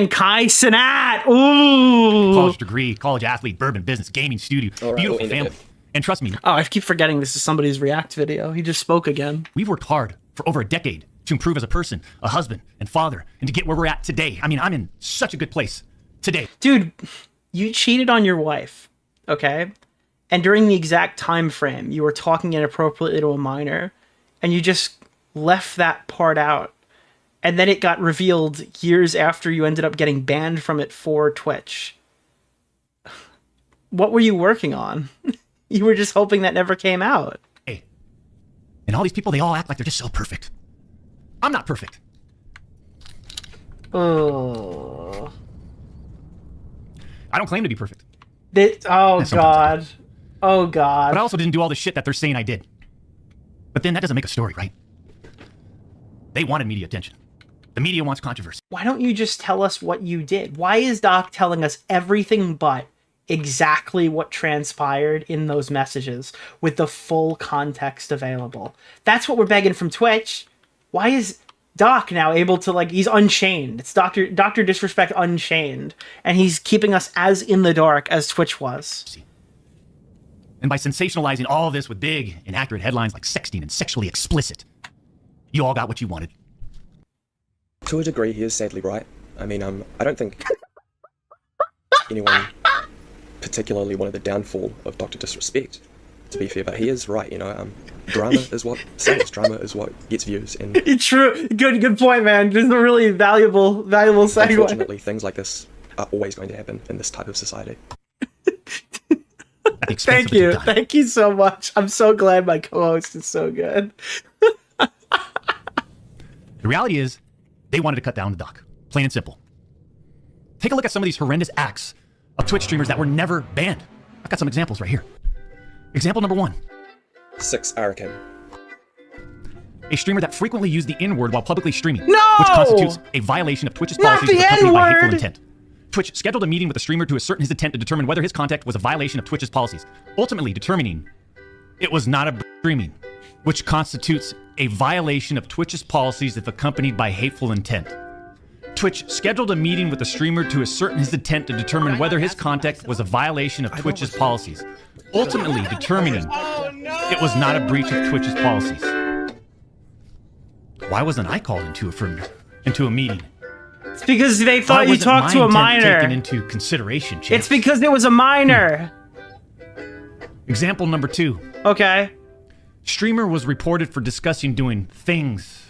Kai Cenat. Ooh. College degree, college athlete, bourbon business, gaming studio, All right, beautiful we'll end family. And trust me. Oh, I keep forgetting this is somebody's React video. He just spoke again. We've worked hard for over a decade to improve as a person, a husband, and father, and to get where we're at today. I mean, I'm in such a good place today. Dude, you cheated on your wife, okay? And during the exact time frame, you were talking inappropriately to a minor, and you just left that part out. And then it got revealed years after you ended up getting banned from it for Twitch. What were you working on? You were just hoping that never came out. Hey, and all these people, they all act like they're just so perfect. I'm not perfect. Oh. I don't claim to be perfect. Oh, God. Oh, God. But I also didn't do all the shit that they're saying I did. But then that doesn't make a story, right? They wanted media attention. The media wants controversy. Why don't you just tell us what you did? Why is Doc telling us everything but exactly what transpired in those messages with the full context available? That's what we're begging from Twitch. Why is Doc now able to, like, he's unchained. It's Dr. Disrespect Unchained. And he's keeping us as in the dark as Twitch was. And by sensationalizing all of this with big, inaccurate headlines like sexting and sexually explicit, you all got what you wanted. To a degree, he is sadly right. I mean, I don't think anyone particularly wanted the downfall of Dr. Disrespect, to be fair, but he is right, you know. Drama is what sells. Drama is what gets views. And True. Good point, man. Just a really valuable segue. unfortunately, things like this are always going to happen in this type of society. Thank you. Thank you so much. I'm so glad my co-host is so good. The reality is, they wanted to cut down the duck. Plain and simple. Take a look at some of these horrendous acts of Twitch streamers that were never banned. I've got some examples right here. Example number 1. 6 Arakan. A streamer that frequently used the N-word while publicly streaming, No! which constitutes a violation of Twitch's Not policies the accompanied by hateful N-word! intent. Twitch scheduled a meeting with the streamer to ascertain his intent to determine whether his contact was a violation of Twitch's policies, ultimately determining it was not a streaming, which constitutes a violation of Twitch's policies if accompanied by hateful intent. Twitch scheduled a meeting with the streamer to ascertain his intent to determine whether his contact was a violation of Twitch's policies, ultimately determining it was not a breach of Twitch's policies. Why wasn't I called into a meeting? It's because they Why thought you wasn't talked to my a intent minor. taken into consideration, Chance? It's because it was a minor. Example number 2. Okay. Streamer was reported for discussing doing things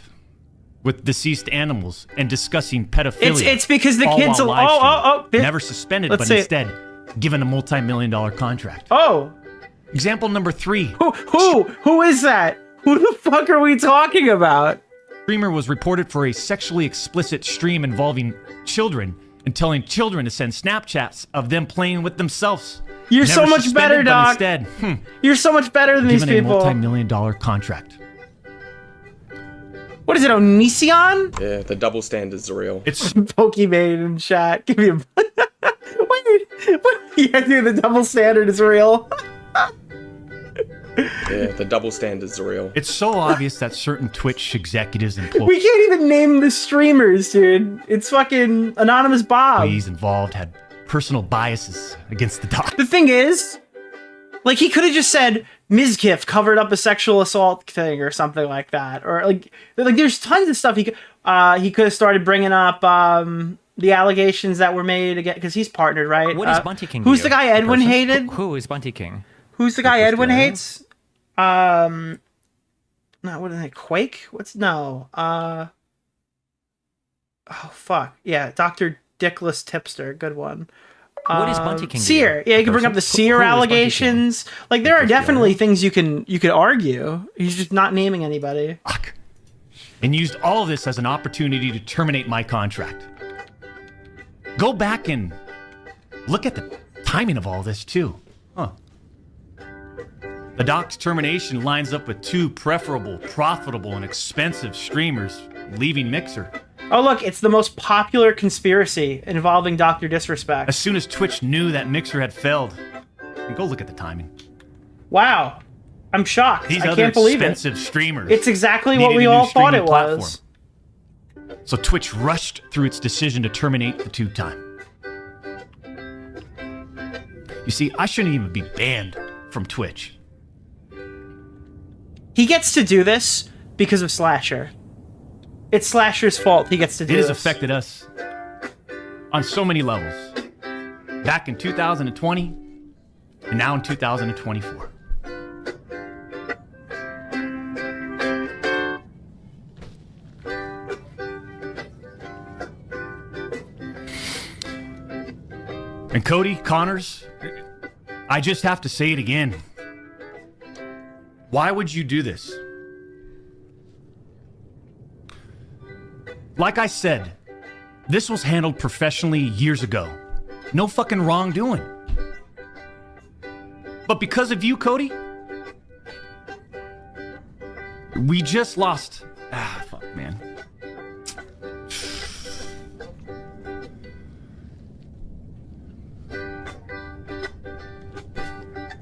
with deceased animals and discussing pedophilia. It's because the all kids. while live streaming. Oh. Never suspended, Let's but see. instead given a multi-million-dollar contract. Oh. Example number 3. Who is that? Who the fuck are we talking about? Streamer was reported for a sexually explicit stream involving children and telling children to send Snapchats of them playing with themselves. You're so Never much better, suspended, but Doc. Instead, You're so much better than these given a people. multi-million-dollar contract. What is it, Onision? Yeah, the double standards are real. It's Pokemon in chat. Give me a. Wait. Yeah, dude, the double standard is real. Yeah, the double standards are real. It's so obvious that certain Twitch executives and employees We can't even name the streamers, dude. It's fucking Anonymous Bob. involved had personal biases against the doc. The thing is, like, he could have just said Mizkif covered up a sexual assault thing or something like that, or like there's tons of stuff he could have started bringing up. The allegations that were made again, because he's partnered, right? What is Bunty King? Who's to the you? guy Edwin person? hated? Who is Bunty King? Who's the guy Edwin DeOrio? hates? No, what is it? Quake? Oh fuck. Yeah, Dr. Dickless Tipster, good one. What is Bunty King to Seer. you? Yeah, you A can bring up person? the Seer Who is Bunty King? allegations. Like, there are definitely things you could argue. He's just not naming anybody. Fuck. And used all of this as an opportunity to terminate my contract. Go back and look at the timing of all this too. Huh. The doc's termination lines up with 2 preferable, profitable, and expensive streamers leaving Mixer. Oh, look, it's the most popular conspiracy involving Dr. Disrespect. As soon as Twitch knew that Mixer had failed. And go look at the timing. Wow. I'm shocked. These I other can't believe it. expensive streamers. It's exactly what needed we a new all thought it streaming platform. was. So Twitch rushed through its decision to terminate the 2-time. You see, I shouldn't even be banned from Twitch. He gets to do this because of Slasher. It's Slasher's fault he gets to do It has this. affected us on so many levels. Back in 2020, and now in 2024. And Cody, Connors, I just have to say it again. Why would you do this? Like I said, this was handled professionally years ago. No fucking wrongdoing. But because of you, Cody, we just lost. Fuck, man.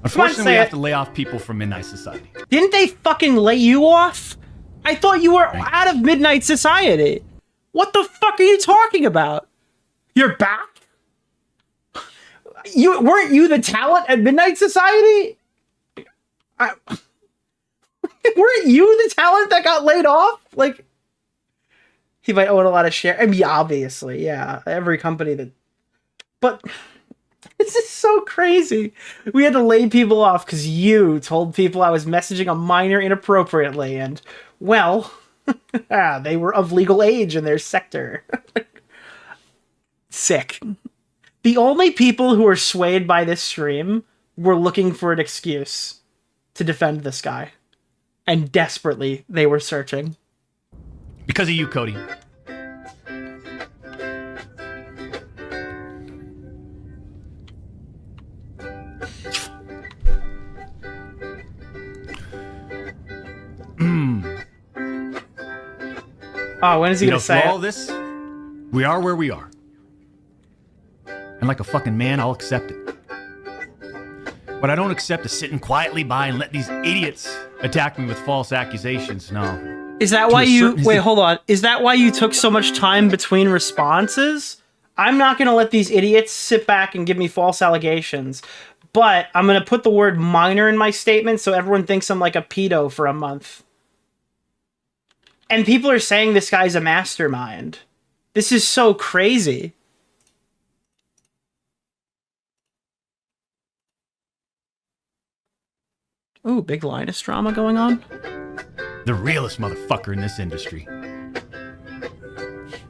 Unfortunately, we have to lay off people from Midnight Society. Didn't they fucking lay you off? I thought you were out of Midnight Society. What the fuck are you talking about? You're back? Weren't you the talent at Midnight Society? Weren't you the talent that got laid off? Like, he might own a lot of shares. I mean, obviously, yeah. Every company that... But... This is so crazy. We had to lay people off because you told people I was messaging a minor inappropriately, and, well, they were of legal age in their sector. Sick. The only people who were swayed by this stream were looking for an excuse to defend this guy. And desperately, they were searching. Because of you, Cody. Oh, when is he gonna say through it? all this, we are where we are. And like a fucking man, I'll accept it. What I don't accept is sitting quietly by and let these idiots attack me with false accusations. No. Is that why you... Wait, hold on. Is that why you took so much time between responses? I'm not gonna let these idiots sit back and give me false allegations, but I'm gonna put the word minor in my statement so everyone thinks I'm like a pedo for a month. And people are saying this guy's a mastermind. This is so crazy. Ooh, big Linus drama going on. The realest motherfucker in this industry.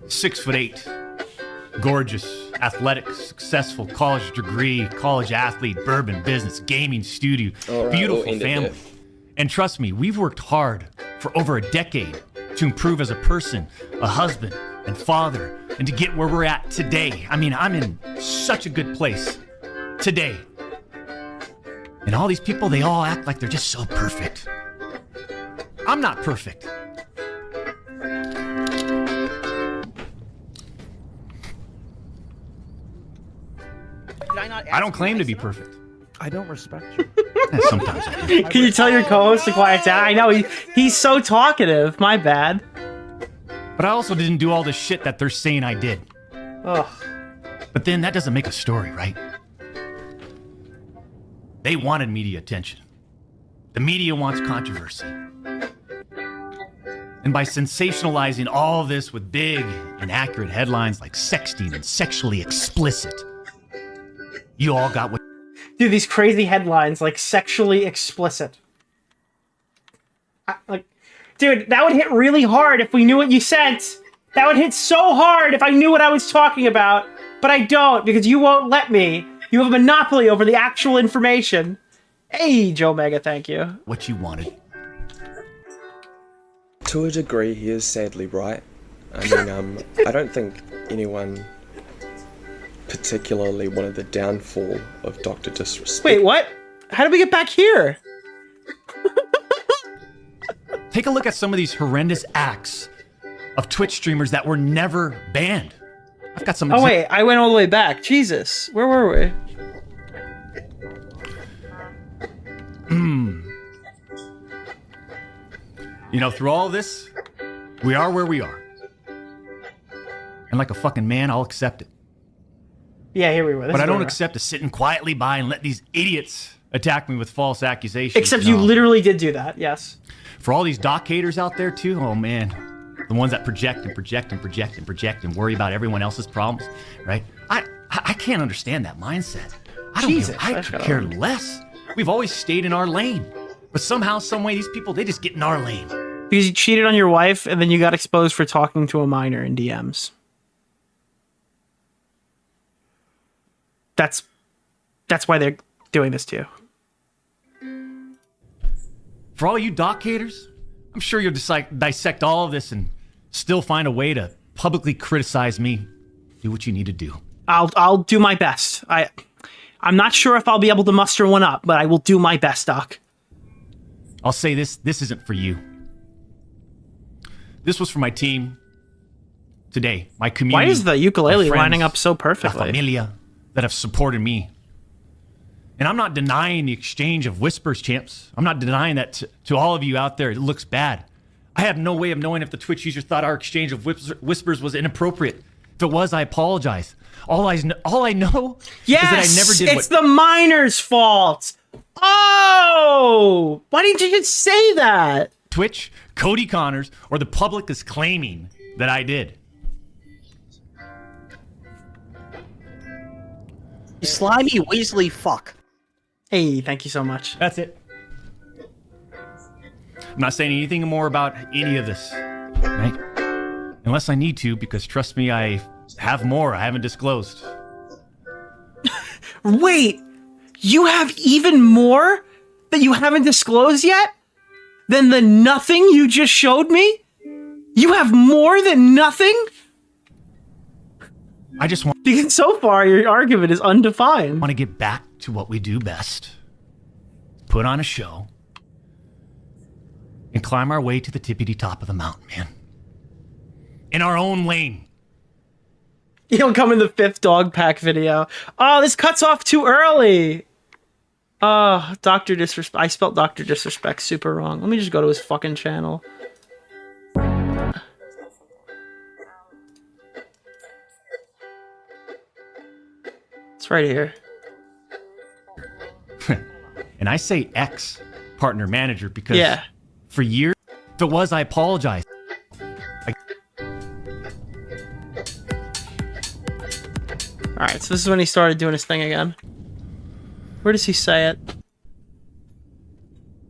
6'8", gorgeous, athletic, successful, college degree, college athlete, bourbon business, gaming studio, beautiful family. And trust me, we've worked hard for over a decade to improve as a person, a husband, and father, and to get where we're at today. I mean, I'm in such a good place today. And all these people, they all act like they're just so perfect. I'm not perfect. I don't claim to be perfect. I don't respect you. Sometimes I do. Can you tell your co-host to quiet down? I know he's so talkative. My bad. But I also didn't do all the shit that they're saying I did. Ugh. But then that doesn't make a story, right? They wanted media attention. The media wants controversy. And by sensationalizing all of this with big, inaccurate headlines like sexting and sexually explicit, you all got what... Dude, these crazy headlines like sexually explicit. Dude, that would hit really hard if we knew what you sent. That would hit so hard if I knew what I was talking about. But I don't, because you won't let me. You have a monopoly over the actual information. Hey, Joe Mega, thank you. What you wanted. To a degree, he is sadly right. I mean, I don't think anyone particularly wanted the downfall of Dr. Disrespect. Wait, what? How did we get back here? Take a look at some of these horrendous acts of Twitch streamers that were never banned. I've got some... Oh, wait, I went all the way back. Jesus, where were we? You know, through all this, we are where we are. And like a fucking man, I'll accept it. Yeah, here we were. But I don't accept to sitting quietly by and let these idiots attack me with false accusations. Except you literally did do that, yes. For all these doc haters out there too, oh man. The ones that project and project and project and project and worry about everyone else's problems, right? I can't understand that mindset. I could care less. We've always stayed in our lane. But somehow, some way, these people, they just get in our lane. Because you cheated on your wife and then you got exposed for talking to a minor in DMs. That's why they're doing this to you. For all you doc haters, I'm sure you'll dissect all of this and still find a way to publicly criticize me. Do what you need to do. I'll do my best. I'm not sure if I'll be able to muster one up, but I will do my best, Doc. I'll say this isn't for you. This was for my team today, my community. Why is the ukulele friends, lining up so La perfectly? familia that have supported me. And I'm not denying the exchange of whispers, champs. I'm not denying that to all of you out there. It looks bad. I have no way of knowing if the Twitch user thought our exchange of whispers was inappropriate. If it was, I apologize. All I know is that I never did it's the minor's fault. Oh, why didn't you just say that? Twitch, Cody Connors, or the public is claiming that I did. You slimy Weasley fuck. Hey, thank you so much. That's it. I'm not saying anything more about any of this, right? Unless I need to, because trust me, I have more I haven't disclosed. Wait, you have even more that you haven't disclosed yet? Than the nothing you just showed me? You have more than nothing? I just want Because so far, your argument is undefined. to get back to what we do best. Put on a show. And climb our way to the tippity top of the mountain, man. In our own lane. You don't come in the 5th dog pack video. Oh, this cuts off too early. Oh, Dr. Disrespect. I spelled Dr. Disrespect super wrong. Let me just go to his fucking channel. It's right here. And I say ex partner manager because Yeah. for years, if it was, I apologize. Alright, so this is when he started doing his thing again. Where does he say it?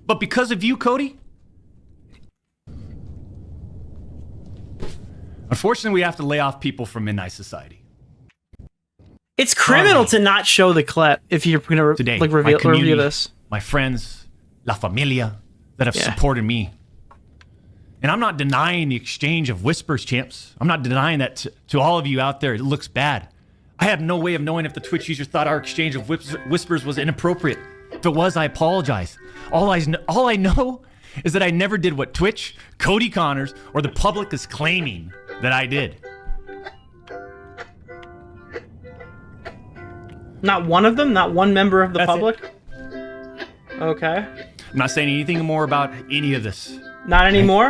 But because of you, Cody, unfortunately, we have to lay off people from Midnight Society. It's criminal to not show the clip if you're gonna Today, like my review community, this. My friends, La Familia, that have Yeah. supported me. And I'm not denying the exchange of whispers, champs. I'm not denying that to all of you out there. It looks bad. I have no way of knowing if the Twitch user thought our exchange of whispers was inappropriate. If it was, I apologize. All I know is that I never did what Twitch, Cody Connors, or the public is claiming that I did. Not one of them? Not one member of the That's public? Okay. I'm not saying anything more about any of this. Not anymore?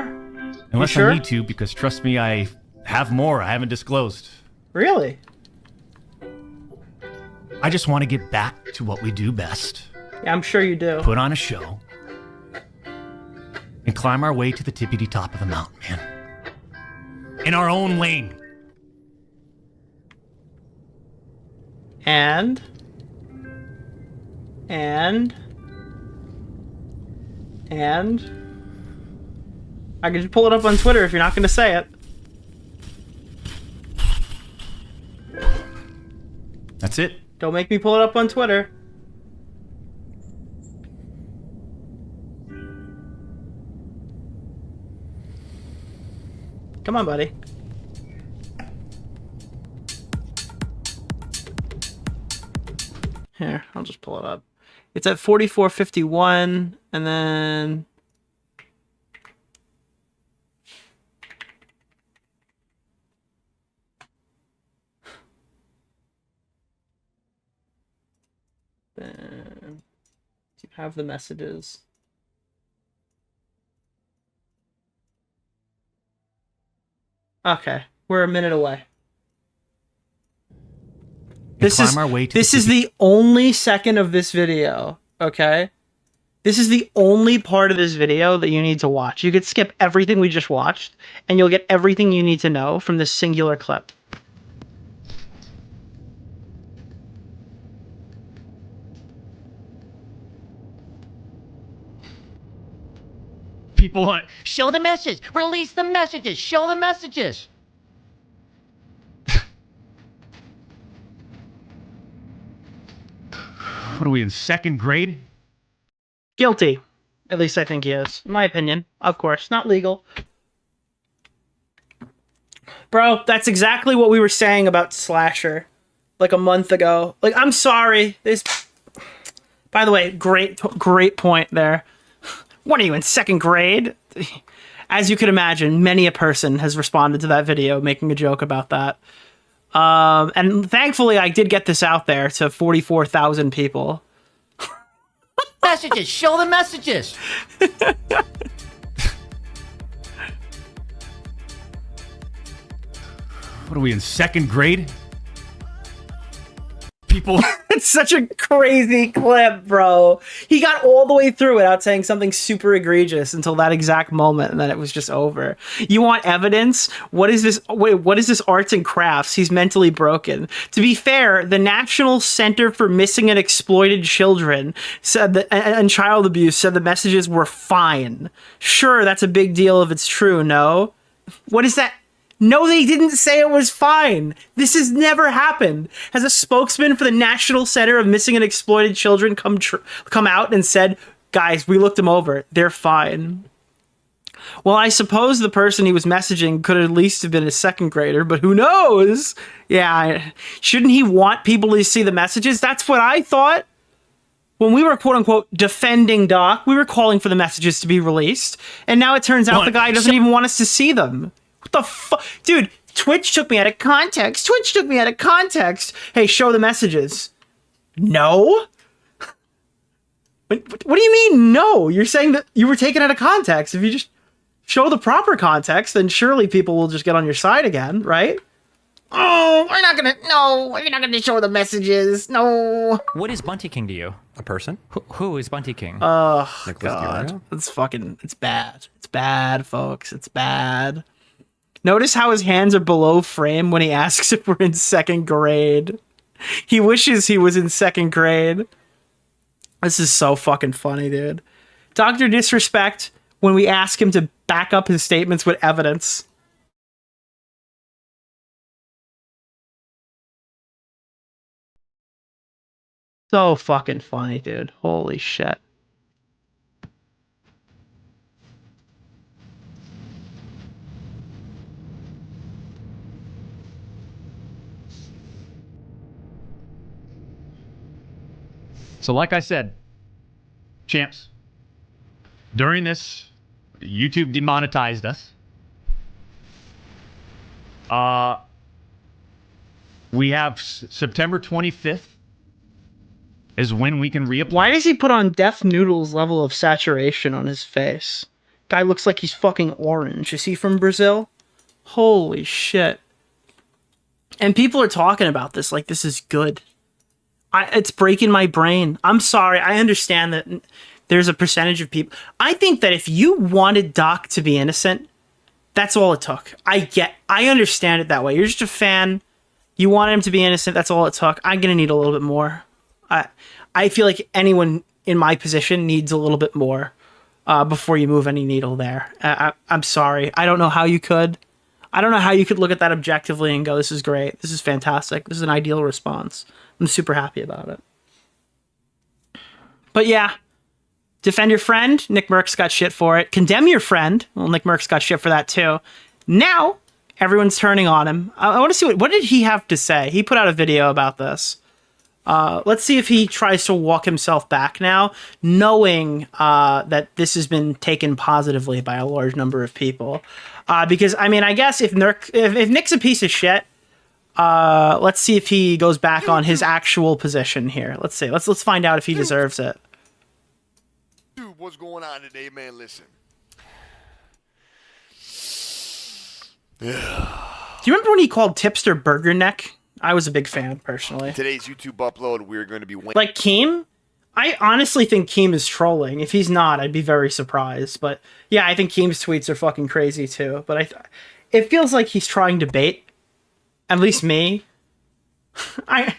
Unless sure? I need to, because trust me, I have more I haven't disclosed. Really? I just want to get back to what we do best. Yeah, I'm sure you do. Put on a show. And climb our way to the tippity top of the mountain, man. In our own lane. And I can just pull it up on Twitter if you're not going to say it. That's it. Don't make me pull it up on Twitter. Come on, buddy. Here, I'll just pull it up. It's at 44:51, and then you have the messages. Okay, we're a minute away. This is the only second of this video, okay? This is the only part of this video that you need to watch. You could skip everything we just watched, and you'll get everything you need to know from this singular clip. People want... Show the message. Release the messages. Show the messages. What are we, in 2nd grade? Guilty. At least I think he is. In my opinion. Of course. Not legal. Bro, that's exactly what we were saying about Slasher. Like a month ago. Like, I'm sorry. By the way, great point there. What are you, in 2nd grade? As you could imagine, many a person has responded to that video making a joke about that. And thankfully, I did get this out there to 44,000 people. Messages. Show the messages. What are we, in 2nd grade? People... It's such a crazy clip, bro. He got all the way through without saying something super egregious until that exact moment, and then it was just over. You want evidence? What is this? Wait, what is this arts and crafts? He's mentally broken. To be fair, the National Center for Missing and Exploited Children said that, and child abuse said the messages were fine. Sure, that's a big deal if it's true, no? What is that? No, they didn't say it was fine. This has never happened. Has a spokesman for the National Center of Missing and Exploited Children come out and said, guys, we looked them over. They're fine. Well, I suppose the person he was messaging could at least have been a second grader, but who knows? Yeah, shouldn't he want people to see the messages? That's what I thought. When we were, quote-unquote, defending Doc, we were calling for the messages to be released. And now it turns out the guy doesn't even want us to see them. What the fuck? Dude, Twitch took me out of context. Twitch took me out of context. Hey, show the messages. No? What do you mean, no? You're saying that you were taken out of context. If you just show the proper context, then surely people will just get on your side again, right? Oh, we're not gonna show the messages. No. What is Bunty King to you? A person? Who is Bunty King? Oh, Nicholas God. DeOrio? It's bad. It's bad, folks. It's bad. Notice how his hands are below frame when he asks if we're in second grade. He wishes he was in second grade. This is so fucking funny, dude. Dr. Disrespect, when we ask him to back up his statements with evidence. So fucking funny, dude. Holy shit. So like I said, champs, during this, YouTube demonetized us. We have September 25th is when we can reapply. Why does he put on Death Noodle's level of saturation on his face? Guy looks like he's fucking orange. Is he from Brazil? Holy shit. And people are talking about this like this is good. It's breaking my brain. I'm sorry. I understand that there's a percentage of people. I think that if you wanted Doc to be innocent, that's all it took. I understand it that way. You're just a fan. You wanted him to be innocent. That's all it took. I'm going to need a little bit more. I feel like anyone in my position needs a little bit more before you move any needle there. I'm sorry. I don't know how you could. I don't know how you could look at that objectively and go, this is great. This is fantastic. This is an ideal response. I'm super happy about it. But yeah, defend your friend. Nick Merks got shit for it. Condemn your friend. Well, Nick Merks got shit for that too. Now, everyone's turning on him. I want to see what did he have to say? He put out a video about this. Let's see if he tries to walk himself back now, knowing that this has been taken positively by a large number of people. Because, I mean, I guess if Nick's a piece of shit, let's see if he goes back on his actual position here. Let's see. Let's find out if he deserves it. Dude, what's going on today, man? Listen. Do you remember when he called Tipster Burger Neck? I was a big fan, personally. Today's YouTube upload, we're going to be... Like Keem? I honestly think Keem is trolling. If he's not, I'd be very surprised. But yeah, I think Keem's tweets are fucking crazy too. But it feels like he's trying to bait. At least me. I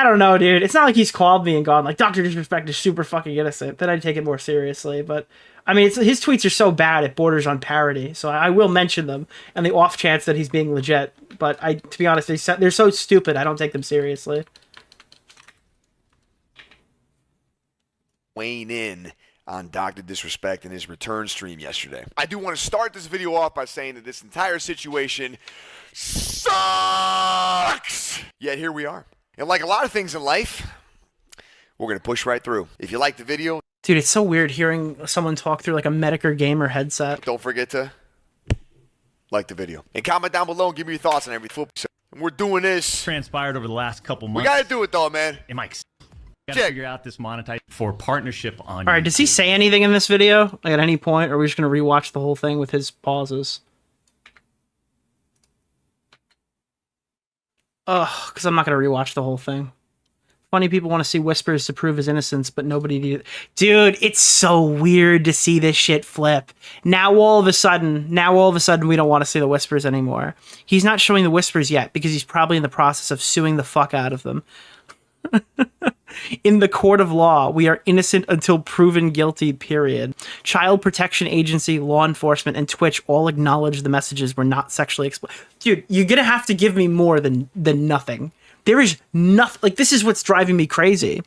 don't know, dude. It's not like he's called me and gone, like, Dr. Disrespect is super fucking innocent. Then I'd take it more seriously. But, I mean, his tweets are so bad, it borders on parody. So I will mention them, and the off chance that he's being legit. But, to be honest, they're so stupid, I don't take them seriously. Weighing in on Dr. Disrespect and his return stream yesterday. I do want to start this video off by saying that this entire situation sucks! Yet here we are. And like a lot of things in life, we're going to push right through. If you like the video... Dude, it's so weird hearing someone talk through like a Medicare gamer headset. Don't forget to like the video. And comment down below and give me your thoughts on everything. We're doing this. Transpired over the last couple months. We got to do it though, man. Hey, Mike. Got to figure out this monetization for partnership on All right, does he say anything in this video like, at any point, or are we just going to rewatch the whole thing with his pauses? Ugh, because I'm not going to rewatch the whole thing. Funny people want to see Whispers to prove his innocence, but nobody did. Dude, it's so weird to see this shit flip. Now all of a sudden, we don't want to see the Whispers anymore. He's not showing the Whispers yet because he's probably in the process of suing the fuck out of them. In the court of law, we are innocent until proven guilty, period. Child Protection Agency, law enforcement, and Twitch all acknowledge the messages were not sexually explicit. Dude, you're gonna have to give me more than nothing. There is nothing, like, this is what's driving me crazy.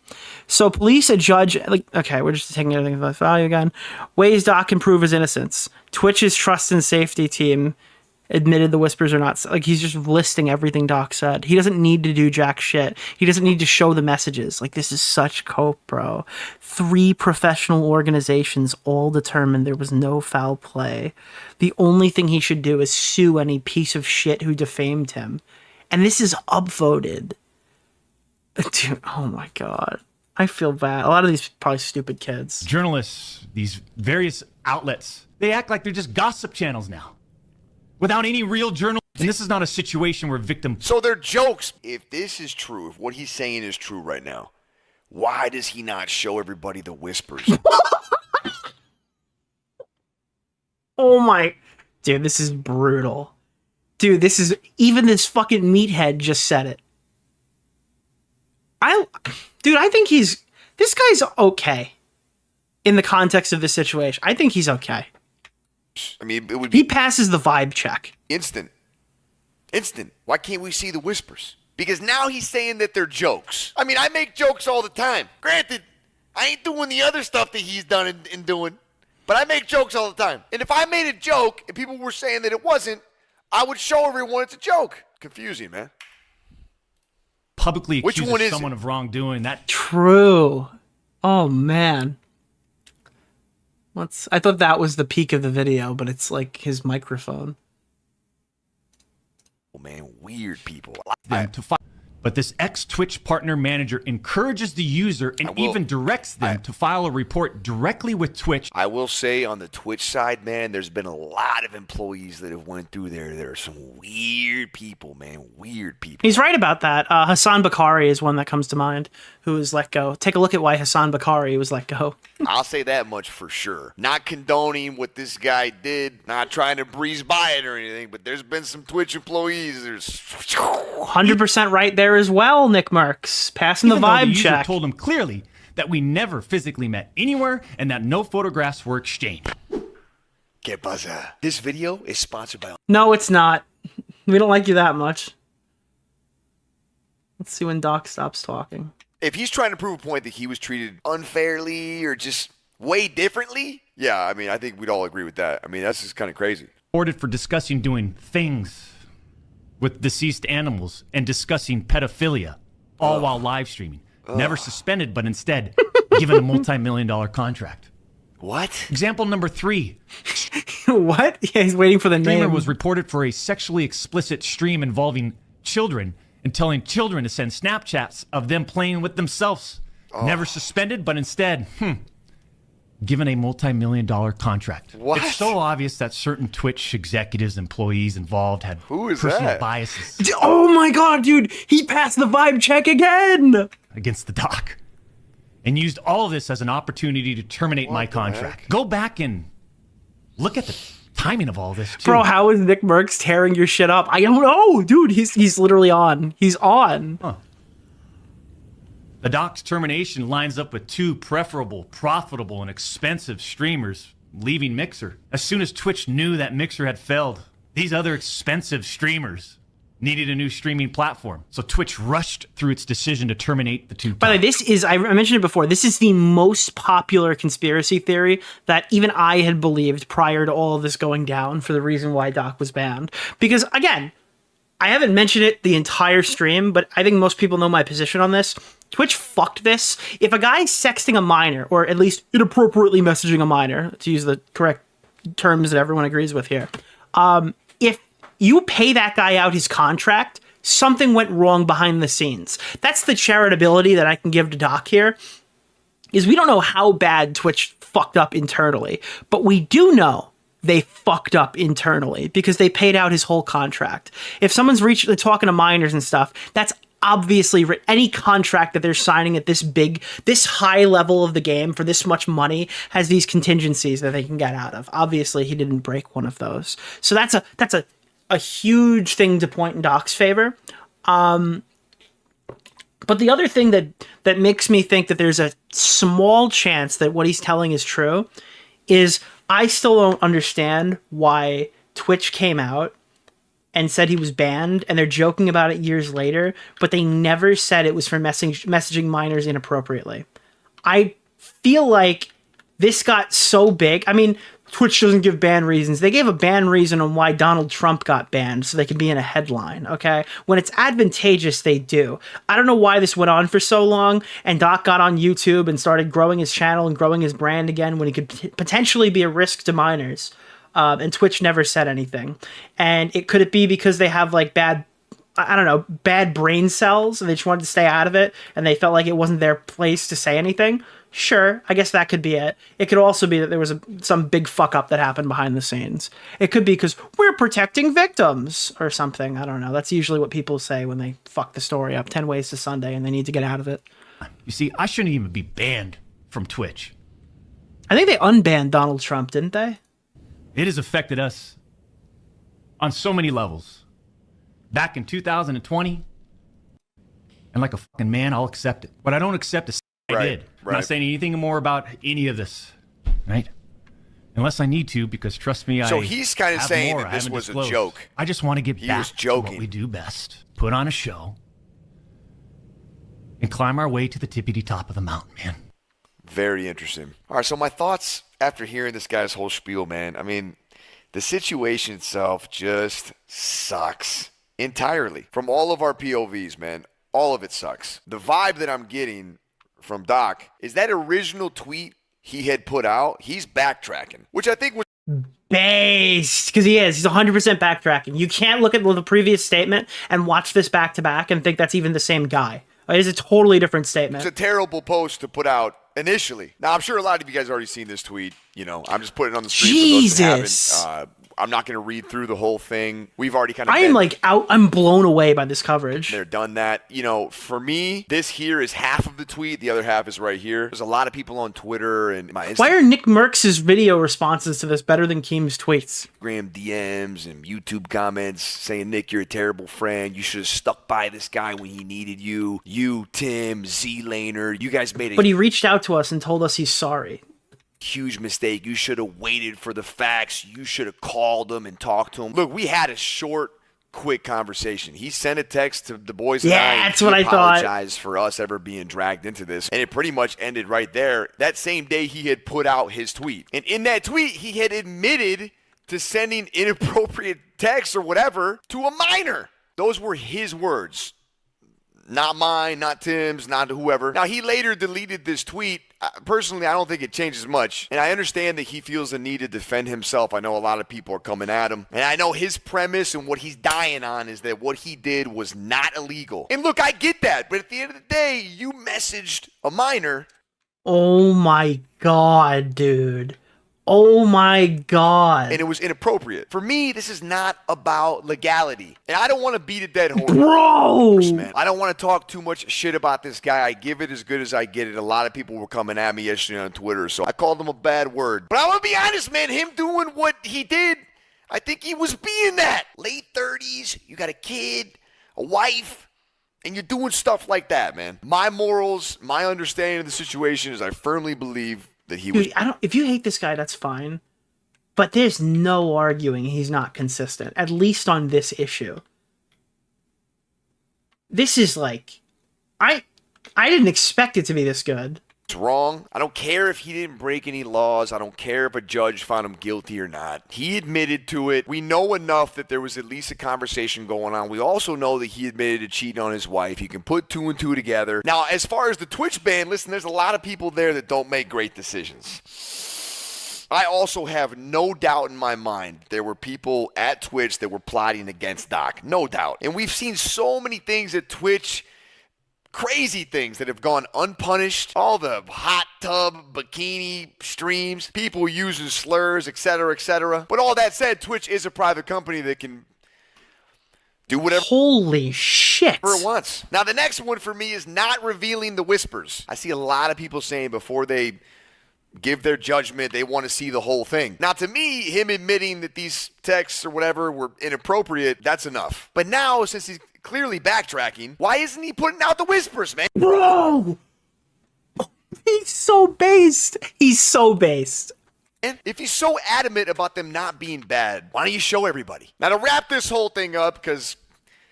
So police, a judge, like, okay, we're just taking everything for value again. Ways Doc can prove his innocence. Twitch's trust and safety team admitted the whispers are not, like, he's just listing everything Doc said. He doesn't need to do jack shit. He doesn't need to show the messages. Like, this is such cope, bro. 3 professional organizations all determined there was no foul play. The only thing he should do is sue any piece of shit who defamed him. And this is upvoted. Dude, oh my God. I feel bad. A lot of these probably stupid kids. Journalists, these various outlets, they act like they're just gossip channels now. Without any real journal. And this is not a situation where victims. So they're jokes. If this is true, if what he's saying is true right now, why does he not show everybody the whispers? Oh my. Dude, this is brutal. Dude, this is. Even this fucking meathead just said it. Dude, I think he's. This guy's okay. In the context of this situation. I think he's okay. I mean, it would be. He passes the vibe check. Instant. Why can't we see the whispers? Because now he's saying that they're jokes. I mean, I make jokes all the time. Granted, I ain't doing the other stuff that he's done and doing, but I make jokes all the time. And if I made a joke and people were saying that it wasn't, I would show everyone it's a joke. Confusing, man. Publicly Which accuses one is someone it? of wrongdoing. That True. Oh man. I thought that was the peak of the video, but it's like his microphone. Oh man, weird people. them to file. But this ex-Twitch partner manager encourages the user and even directs them to file a report directly with Twitch. I will say on the Twitch side, man, there's been a lot of employees that have went through there. There are some weird people, man. Weird people. He's right about that. Hassan Bakari is one that comes to mind who was let go. Take a look at why Hassan Bakari was let go. I'll say that much for sure. Not condoning what this guy did, not trying to breeze by it or anything, but there's been some Twitch employees. There's 100% right there as well, Nick Merks. Passing Even the though vibe user check. told him clearly that we never physically met anywhere and that no photographs were exchanged. Que pasa? This video is sponsored by... No, it's not. We don't like you that much. Let's see when Doc stops talking. If he's trying to prove a point that he was treated unfairly or just way differently, yeah, I mean, I think we'd all agree with that. I mean, that's just kind of crazy. Reported for discussing doing things with deceased animals and discussing pedophilia, all while live streaming. Never suspended, but instead given a multi-million-dollar contract. What? Example number 3. What? Yeah, he's waiting for the Streamer name. was reported for a sexually explicit stream involving children and telling children to send Snapchats of them playing with themselves. Never suspended, but instead, given a multi-million-dollar contract. What? It's so obvious that certain Twitch executives, employees involved had Who is personal that? biases Oh my god, dude! He passed the vibe check again! against the doc and used all of this as an opportunity to terminate my contract. Go back and look at the timing of all this, too. Bro, how is Nick Merks tearing your shit up? I don't know, dude. He's literally on. He's on. Huh. The doc's termination lines up with 2 preferable, profitable, and expensive streamers leaving Mixer. As soon as Twitch knew that Mixer had failed, these other expensive streamers needed a new streaming platform. So Twitch rushed through its decision to terminate the 2. By the way, this is, I mentioned it before, this is the most popular conspiracy theory that even I had believed prior to all of this going down for the reason why Doc was banned. Because, again, I haven't mentioned it the entire stream, but I think most people know my position on this. Twitch fucked this. If a guy's sexting a minor, or at least inappropriately messaging a minor, to use the correct terms that everyone agrees with here, if you pay that guy out his contract, something went wrong behind the scenes. That's the charitability that I can give to Doc here, is we don't know how bad Twitch fucked up internally, but we do know they fucked up internally because they paid out his whole contract. If someone's talking to minors and stuff, that's obviously any contract that they're signing at this high level of the game for this much money has these contingencies that they can get out of. Obviously, he didn't break one of those. So that's a huge thing to point in Doc's favor. But the other thing that makes me think that there's a small chance that what he's telling is true is I still don't understand why Twitch came out and said he was banned, and they're joking about it years later, but they never said it was for messaging minors inappropriately. I feel like this got so big. I mean, Twitch doesn't give ban reasons. They gave a ban reason on why Donald Trump got banned so they could be in a headline, okay? When it's advantageous, they do. I don't know why this went on for so long, and Doc got on YouTube and started growing his channel and growing his brand again when he could potentially be a risk to minors. And Twitch never said anything. And could it be because they have like bad brain cells and they just wanted to stay out of it and they felt like it wasn't their place to say anything? Sure, I guess that could be it. It could also be that there was some big fuck up that happened behind the scenes. It could be because we're protecting victims or something. I don't know. That's usually what people say when they fuck the story up. 10 Ways to Sunday and they need to get out of it. You see, I shouldn't even be banned from Twitch. I think they unbanned Donald Trump, didn't they? It has affected us on so many levels. Back in 2020, and like a fucking man, I'll accept it. But I don't accept the I did. I'm not saying anything more about any of this, right? Unless I need to, because trust me, so he's kind of saying that this was a joke. I just want to get back to what we do best. Put on a show and climb our way to the tippity top of the mountain, man. Very interesting. All right, so my thoughts after hearing this guy's whole spiel, man. I mean, the situation itself just sucks entirely. From all of our POVs, man, all of it sucks. The vibe that I'm getting from Doc is that original tweet he had put out, he's backtracking, which I think was based, because he is. He's 100% backtracking. You can't look at the previous statement and watch this back to back and think that's even the same guy. It is a totally different statement. It's a terrible post to put out initially. Now, I'm sure a lot of you guys already seen this tweet. You know, I'm just putting it on the screen Jesus. for those that haven't. I'm not going to read through the whole thing. We've already kind of. I am like out. I'm blown away by this coverage. They're done that. You know, for me, this here is half of the tweet. The other half is right here. There's a lot of people on Twitter and my Instagram. Why are Nick Merks' video responses to this better than Keem's tweets? DMs and YouTube comments saying, Nick, you're a terrible friend. You should have stuck by this guy when he needed you. You, Tim, Z-Laner, you guys made it. But he reached out to us and told us he's sorry. Huge mistake. You should have waited for the facts. You should have called him and talked to him. Look, we had a short, quick conversation. He sent a text to the boys and I. Yeah, that's what I thought. Apologized for us ever being dragged into this. And it pretty much ended right there. That same day, he had put out his tweet. And in that tweet, he had admitted to sending inappropriate texts or whatever to a minor. Those were his words. Not mine, not Tim's, not whoever. Now, he later deleted this tweet. Personally, I don't think it changes much. And I understand that he feels the need to defend himself. I know a lot of people are coming at him. And I know his premise and what he's dying on is that what he did was not illegal. And look, I get that. But at the end of the day, you messaged a minor. Oh my God, dude. Oh my God. And it was inappropriate. For me, this is not about legality. And I don't want to beat a dead horse. Bro! Man. I don't want to talk too much shit about this guy. I give it as good as I get it. A lot of people were coming at me yesterday on Twitter, so I called him a bad word. But I'm going to be honest, man. Him doing what he did, I think he was being that. Late 30s, you got a kid, a wife, and you're doing stuff like that, man. My morals, my understanding of the situation is I firmly believe that he was. Dude, if you hate this guy, that's fine. But there's no arguing he's not consistent, at least on this issue. This is like, I didn't expect it to be this good. It's wrong. I don't care if he didn't break any laws. I don't care if a judge found him guilty or not. He admitted to it. We know enough that there was at least a conversation going on. We also know that he admitted to cheating on his wife. You can put two and two together. Now, as far as the Twitch ban, listen, there's a lot of people there that don't make great decisions. I also have no doubt in my mind there were people at Twitch that were plotting against Doc. No doubt. And we've seen so many things at Twitch, crazy things that have gone unpunished. All the hot tub, bikini streams, people using slurs, etc., etc. But all that said, Twitch is a private company that can do whatever. Holy shit. It wants. Now, the next one for me is not revealing the whispers. I see a lot of people saying before they give their judgment, they want to see the whole thing. Now, to me, him admitting that these texts or whatever were inappropriate, that's enough. But now, since he's clearly backtracking, why isn't he putting out the whispers, man? Bro! He's so based. He's so based. And if he's so adamant about them not being bad, why don't you show everybody? Now, to wrap this whole thing up, because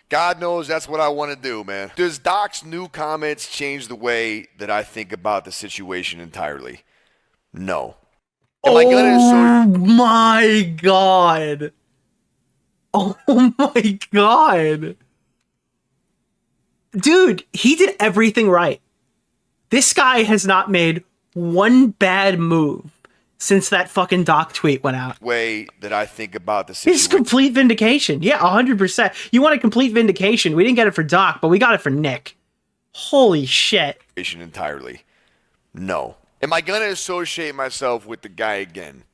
God knows that's what I want to do, man. Does Doc's new comments change the way that I think about the situation entirely? No. Am I gonna my God. Oh my God. Dude, he did everything right. This guy has not made one bad move since that fucking Doc tweet went out. Way that I think about the situation. It's complete vindication. Yeah, 100%. You want a complete vindication. We didn't get it for Doc, but we got it for Nick. Holy shit. Entirely. No. Am I going to associate myself with the guy again?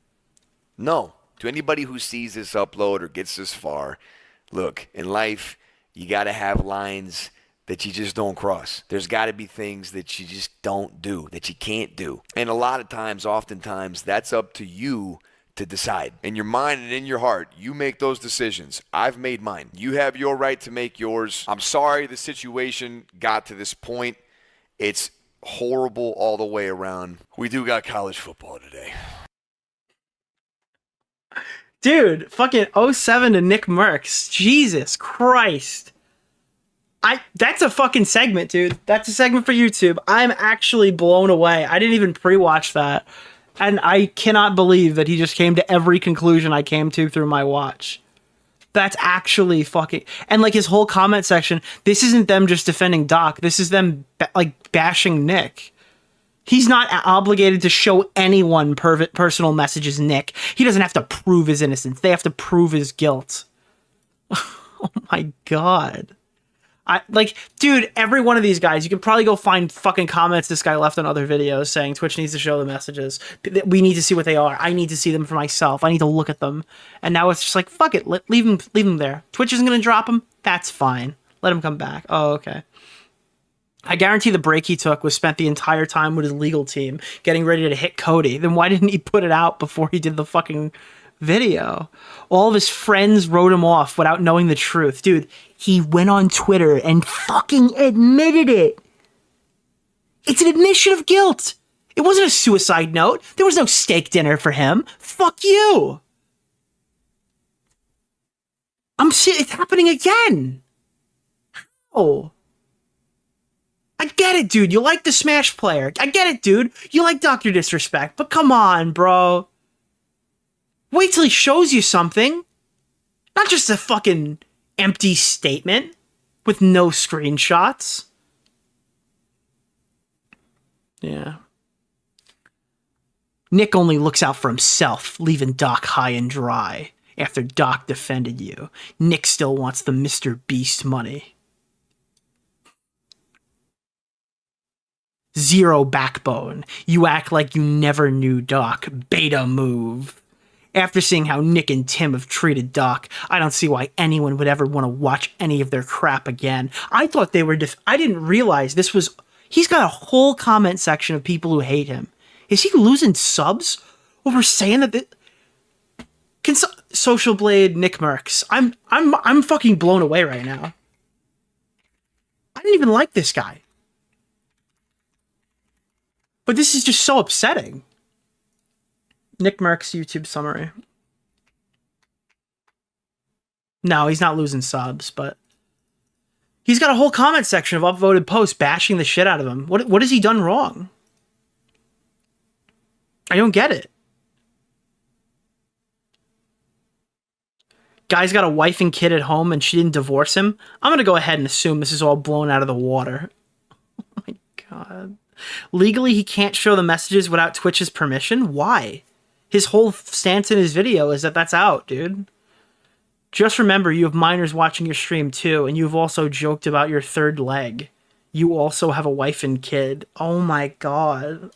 No. To anybody who sees this upload or gets this far, look, in life, you got to have lines that you just don't cross. There's got to be things that you just don't do, that you can't do. And a lot of times, oftentimes, that's up to you to decide. In your mind and in your heart, you make those decisions. I've made mine. You have your right to make yours. I'm sorry the situation got to this point. It's horrible all the way around. We do got college football today. Dude, fucking 07 to Nick Merks. Jesus Christ. That's a fucking segment, dude. That's a segment for YouTube. I'm actually blown away. I didn't even pre-watch that. And I cannot believe that he just came to every conclusion I came to through my watch. That's actually fucking... And like his whole comment section, this isn't them just defending Doc. This is them like bashing Nick. He's not obligated to show anyone personal messages, Nick. He doesn't have to prove his innocence. They have to prove his guilt. Oh my God. Dude, every one of these guys, you can probably go find fucking comments this guy left on other videos saying Twitch needs to show the messages. We need to see what they are. I need to see them for myself. I need to look at them. And now it's just like, fuck it. Leave them there. Twitch isn't going to drop them. That's fine. Let him come back. Oh, okay. I guarantee the break he took was spent the entire time with his legal team getting ready to hit Cody. Then why didn't he put it out before he did the fucking video? All of his friends wrote him off without knowing the truth. Dude, he went on Twitter and fucking admitted it. It's an admission of guilt. It wasn't a suicide note. There was no steak dinner for him. Fuck you. It's happening again. How? I get it, dude. You like the Smash player. I get it, dude. You like Dr. Disrespect. But come on, bro. Wait till he shows you something. Not just a fucking empty statement with no screenshots. Yeah. Nick only looks out for himself, leaving Doc high and dry. After Doc defended you, Nick still wants the Mr. Beast money. Zero backbone. You act like you never knew Doc. Beta move. After seeing how Nick and Tim have treated Doc, I don't see why anyone would ever want to watch any of their crap again. I thought they were I didn't realize this was... He's got a whole comment section of people who hate him. Is he losing subs over saying that... Social Blade Nick Merks. I'm fucking blown away right now. I didn't even like this guy. But this is just so upsetting. Nick Merks YouTube summary. No, he's not losing subs, but he's got a whole comment section of upvoted posts bashing the shit out of him. What has he done wrong? I don't get it. Guy's got a wife and kid at home and she didn't divorce him. I'm going to go ahead and assume this is all blown out of the water. Oh my God. Legally, he can't show the messages without Twitch's permission? Why? His whole stance in his video is that that's out, dude. Just remember, you have minors watching your stream too, and you've also joked about your third leg. You also have a wife and kid. Oh my God.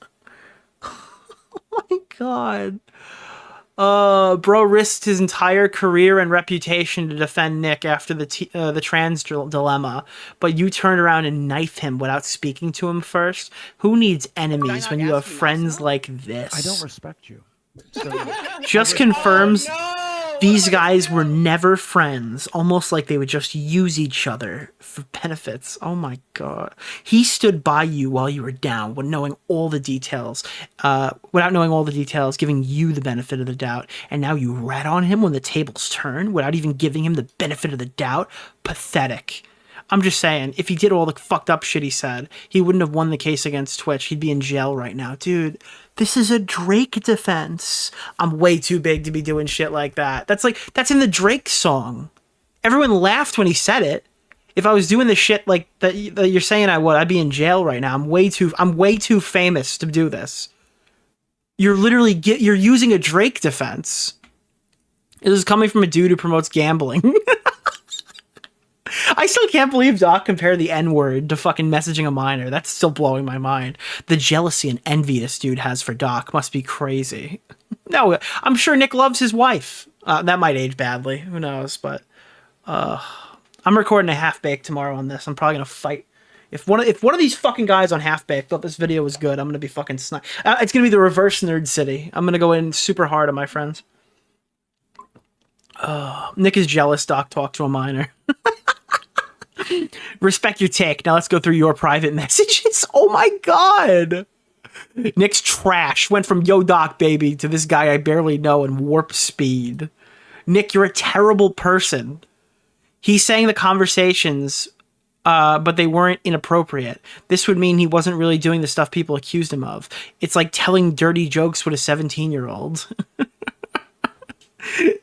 Oh my God. Bro risked his entire career and reputation to defend Nick after the trans dilemma, but you turned around and knifed him without speaking to him first? Who needs enemies when you have friends like this? I don't respect you. So, just confirms These guys were never friends, almost like they would just use each other for benefits. Oh my God. He stood by you while you were down without knowing all the details, giving you the benefit of the doubt. And now you rat on him when the tables turn without even giving him the benefit of the doubt. Pathetic. I'm just saying, if he did all the fucked up shit he said, he wouldn't have won the case against Twitch. He'd be in jail right now. Dude, this is a Drake defense. I'm way too big to be doing shit like that. That's in the Drake song. Everyone laughed when he said it. If I was doing the shit like that you're saying I would, I'd be in jail right now. I'm way too famous to do this. You're using a Drake defense. This is coming from a dude who promotes gambling. I still can't believe Doc compared the N-word to fucking messaging a minor. That's still blowing my mind. The jealousy and envy this dude has for Doc must be crazy. No, I'm sure Nick loves his wife. That might age badly. Who knows? But I'm recording a half-baked tomorrow on this. I'm probably going to fight. If one of these fucking guys on half-baked thought this video was good, I'm going to be fucking sniped. It's going to be the reverse Nerd City. I'm going to go in super hard on my friends. Nick is jealous Doc talked to a minor. Respect your take. Now let's go through your private messages. Oh my God. Nick's trash went from yo Doc baby to this guy I barely know in warp speed. Nick, you're a terrible person. He's saying the conversations, but they weren't inappropriate. This would mean he wasn't really doing the stuff people accused him of. It's like telling dirty jokes with a 17-year-old.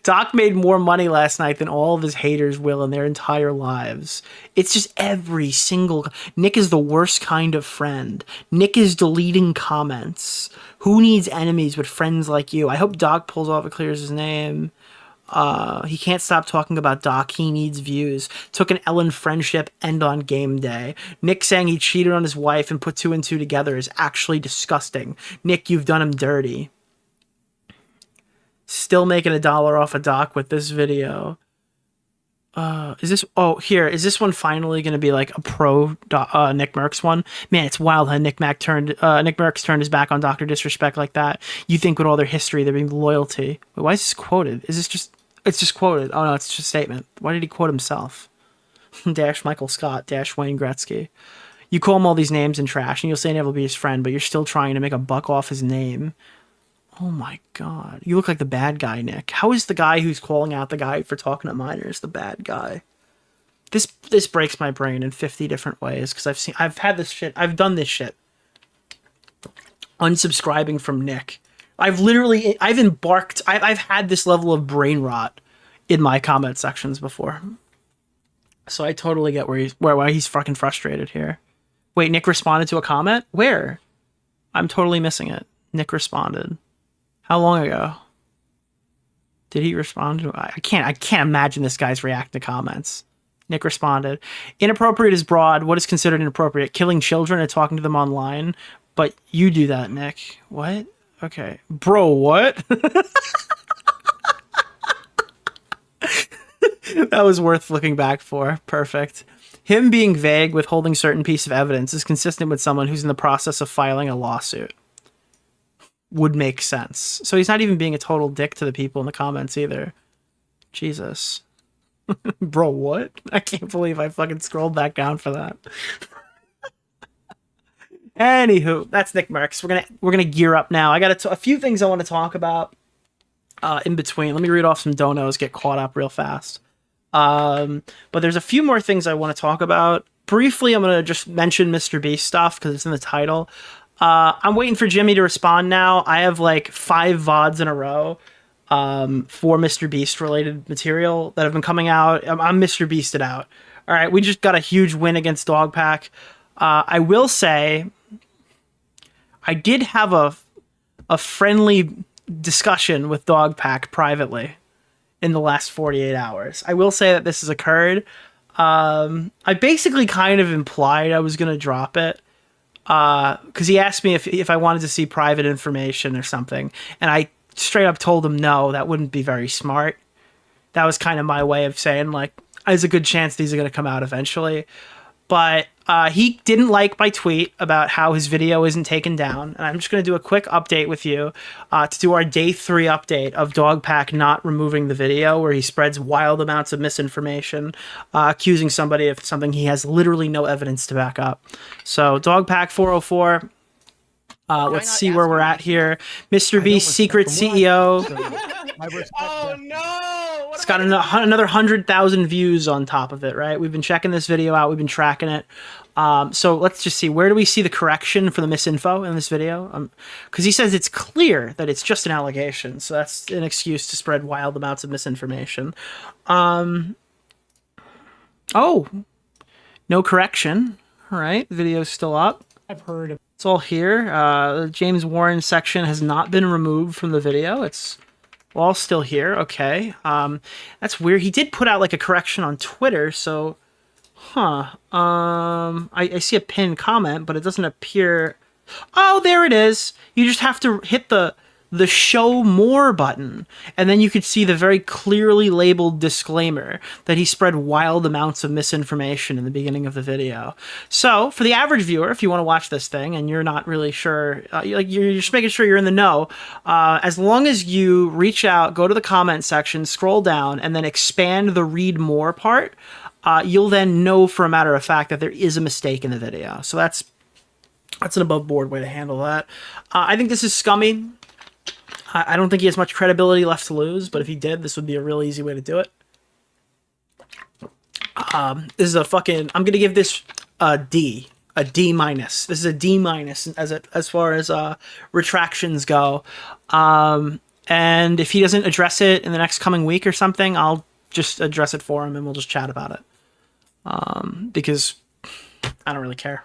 Doc made more money last night than all of his haters will in their entire lives. It's just every single... Nick is the worst kind of friend. Nick is deleting comments. Who needs enemies with friends like you? I hope Doc pulls off and clears his name. He can't stop talking about Doc. He needs views. Took an Ellen friendship end on game day. Nick saying he cheated on his wife and put 2 and 2 together is actually disgusting. Nick, you've done him dirty. Still making $1 off a Doc with this video. Is this one finally going to be like a pro Nick Merks one? Man, it's wild how Nick Merks turned his back on Dr. Disrespect like that. You think with all their history, there being loyalty. Wait, why is this quoted? It's just quoted. Oh no, it's just a statement. Why did he quote himself? Dash Michael Scott, dash Wayne Gretzky. You call him all these names and trash, and you'll say never be his friend, but you're still trying to make a buck off his name. Oh my God. You look like the bad guy, Nick. How is the guy who's calling out the guy for talking to minors the bad guy? This breaks my brain in 50 different ways because I've done this shit. Unsubscribing from Nick. I've had this level of brain rot in my comment sections before. So I totally get why he's fucking frustrated here. Wait, Nick responded to a comment? Where? I'm totally missing it. Nick responded. How long ago? Did he respond to? I can't imagine this guy's reacting to comments. Nick responded. Inappropriate is broad. What is considered inappropriate? Killing children and talking to them online. But you do that, Nick. What? Okay. Bro, what? That was worth looking back for. Perfect. Him being vague with holding certain piece of evidence is consistent with someone who's in the process of filing a lawsuit. Would make sense. So he's not even being a total dick to the people in the comments either. Jesus. Bro, what? I can't believe I fucking scrolled back down for that. Anywho, that's Nick Merks. We're gonna gear up now. I got a few things I want to talk about in between. Let me read off some donos, get caught up real fast. But there's a few more things I want to talk about. Briefly, I'm gonna just mention Mr. Beast stuff because it's in the title. I'm waiting for Jimmy to respond now. I have like 5 VODs in a row for Mr. Beast related material that have been coming out. I'm Mr. Beasted out. All right, we just got a huge win against Dogpack. I will say I did have a friendly discussion with Dogpack privately in the last 48 hours. I will say that this has occurred. I basically kind of implied I was going to drop it. Because he asked me if I wanted to see private information or something, and I straight up told him no, that wouldn't be very smart. That was kind of my way of saying, like, there's a good chance these are going to come out eventually. But he didn't like my tweet about how his video isn't taken down. And I'm just going to do a quick update with you to do our day 3 update of Dogpack not removing the video where he spreads wild amounts of misinformation, accusing somebody of something he has literally no evidence to back up. So Dogpack 404. Let's see where we're at here. Mr. Beast's secret CEO. Oh no! It's got another 100,000 views on top of it, right? We've been checking this video out. We've been tracking it. So let's just see. Where do we see the correction for the misinfo in this video? Because he says it's clear that it's just an allegation. So that's an excuse to spread wild amounts of misinformation. Oh, no correction. All right. The video's still up. I've heard of. It's all here. The James Warren section has not been removed from the video. It's all still here. Okay. That's weird. He did put out like a correction on Twitter. So, I see a pinned comment, but it doesn't appear. Oh, there it is. You just have to hit the show more button, and then you could see the very clearly labeled disclaimer that he spread wild amounts of misinformation in the beginning of the video. So for the average viewer, if you want to watch this thing and you're not really sure, you're just making sure you're in the know, as long as you reach out, go to the comment section, scroll down, and then expand the read more part, you'll then know for a matter of fact that there is a mistake in the video. So that's an above board way to handle that. I think this is scummy. I don't think he has much credibility left to lose, but if he did, this would be a real easy way to do it. This is a fucking. I'm gonna give this a D minus. This is a D minus as far as retractions go. And if he doesn't address it in the next coming week or something, I'll just address it for him and we'll just chat about it. Because I don't really care.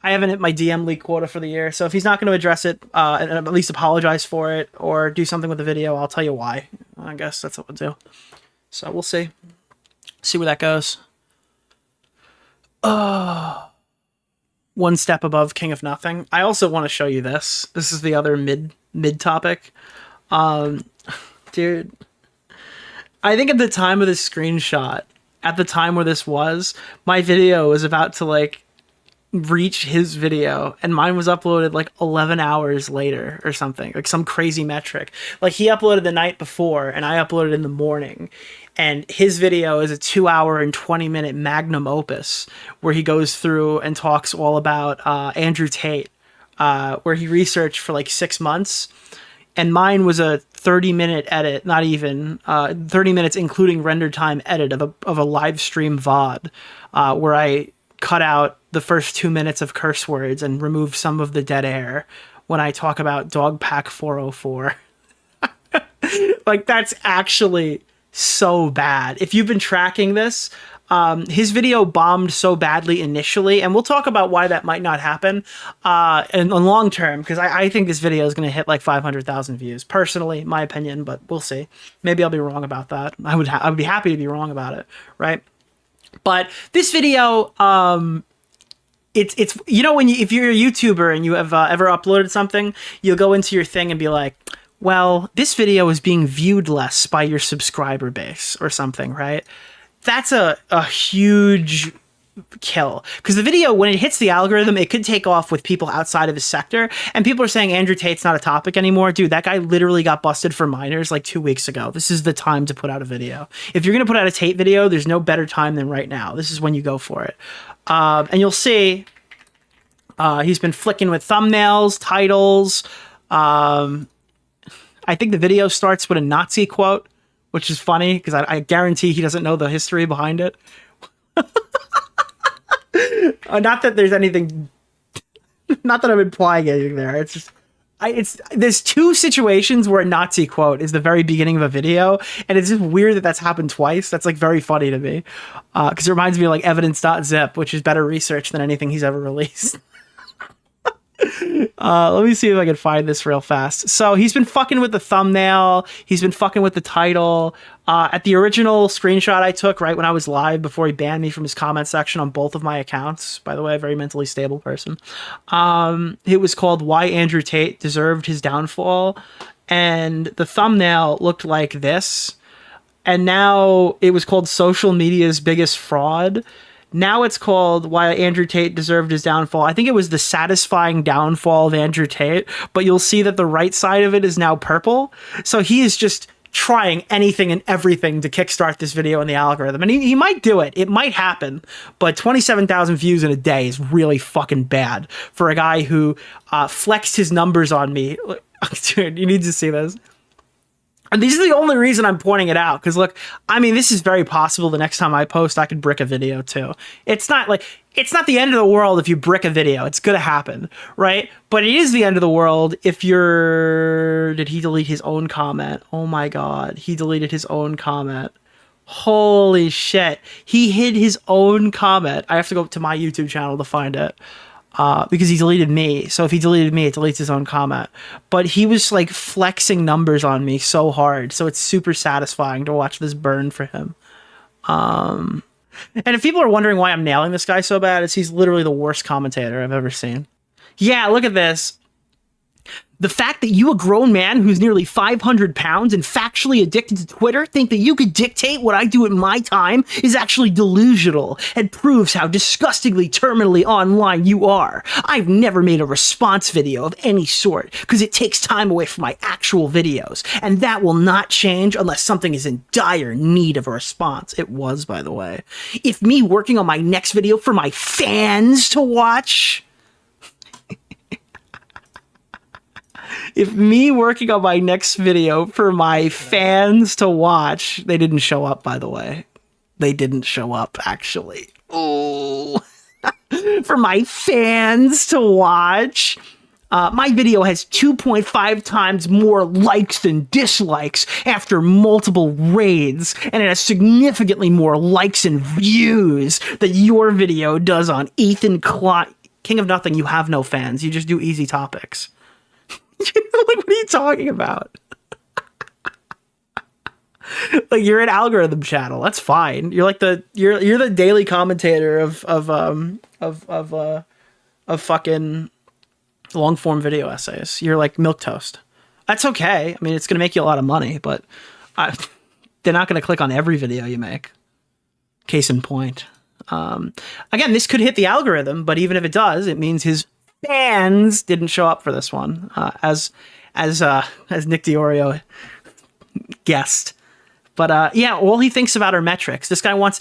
I haven't hit my DM leak quota for the year, so if he's not going to address it and at least apologize for it or do something with the video, I'll tell you why. I guess that's what we'll do. So we'll see where that goes. One step above King of Nothing. I also want to show you this. This is the other mid topic. Dude, I think at the time of this screenshot, at the time where this was, my video was about to like reach his video and mine was uploaded like 11 hours later or something, like some crazy metric. Like he uploaded the night before and I uploaded in the morning, and his video is a 2 hour and 20-minute magnum opus where he goes through and talks all about Andrew Tate, where he researched for like 6 months. And mine was a 30-minute edit, not even 30 minutes, including render time edit of a live stream VOD, where I cut out the first 2 minutes of curse words and removed some of the dead air when I talk about Dogpack 404. Like, that's actually so bad. If you've been tracking this, his video bombed so badly initially, and we'll talk about why that might not happen in the long term, because I think this video is going to hit like 500,000 views. Personally, my opinion, but we'll see. Maybe I'll be wrong about that. I would be happy to be wrong about it, right? But this video, it's you know, if you're a YouTuber and you have ever uploaded something, you'll go into your thing and be like, well, this video is being viewed less by your subscriber base or something, right? That's a huge kill, because the video, when it hits the algorithm, it could take off with people outside of his sector, and people are saying Andrew Tate's not a topic anymore. Dude, that guy literally got busted for minors like 2 weeks ago. This is the time to put out a video. If you're going to put out a Tate video, there's no better time than right now. This is when you go for it. And you'll see he's been flicking with thumbnails, titles. I think the video starts with a Nazi quote, which is funny because I guarantee he doesn't know the history behind it. Not that there's anything, not that I'm implying anything there. It's just, there's two situations where a Nazi quote is the very beginning of a video, and it's just weird that that's happened twice. That's like very funny to me, because it reminds me of like evidence.zip, which is better research than anything he's ever released. Let me see if I can find this real fast. So he's been fucking with the thumbnail. He's been fucking with the title. At the original screenshot I took right when I was live before he banned me from his comment section on both of my accounts, by the way, a very mentally stable person. It was called Why Andrew Tate Deserved His Downfall. And the thumbnail looked like this. And now it was called Social Media's Biggest Fraud. Now it's called Why Andrew Tate Deserved His Downfall. I think it was The Satisfying Downfall of Andrew Tate, but you'll see that the right side of it is now purple. So he is just trying anything and everything to kickstart this video in the algorithm. And he might do it. It might happen. But 27,000 views in a day is really fucking bad for a guy who flexed his numbers on me. Dude, you need to see this. And this is the only reason I'm pointing it out. Because look, I mean, this is very possible the next time I post, I could brick a video too. It's not the end of the world if you brick a video. It's going to happen, right? But it is the end of the world if you're... Did he delete his own comment? Oh my God. He deleted his own comment. Holy shit. He hid his own comment. I have to go to my YouTube channel to find it. Because he deleted me. So if he deleted me, it deletes his own comment. But he was like flexing numbers on me so hard. So it's super satisfying to watch this burn for him. And if people are wondering why I'm nailing this guy so bad, it's he's literally the worst commentator I've ever seen. Yeah, look at this. The fact that you, a grown man who's nearly 500 pounds and factually addicted to Twitter, think that you could dictate what I do at my time is actually delusional and proves how disgustingly terminally online you are. I've never made a response video of any sort because it takes time away from my actual videos, and that will not change unless something is in dire need of a response. It was, by the way. If me working on my next video for my fans to watch... If me working on my next video for my fans to watch, they didn't show up, by the way. They didn't show up, actually. Oh, for my fans to watch. My video has 2.5 times more likes than dislikes after multiple raids, and it has significantly more likes and views than your video does on Ethan Klein. King of Nothing, you have no fans. You just do easy topics. Like, what are you talking about? Like, you're an algorithm channel. That's fine. You're like you're the daily commentator of fucking long form video essays. You're like milquetoast. That's okay. I mean, it's gonna make you a lot of money, but they're not gonna click on every video you make. Case in point. Again, this could hit the algorithm, but even if it does, it means his fans didn't show up for this one, as Nick DeOrio guessed. But yeah, all he thinks about are metrics. This guy wants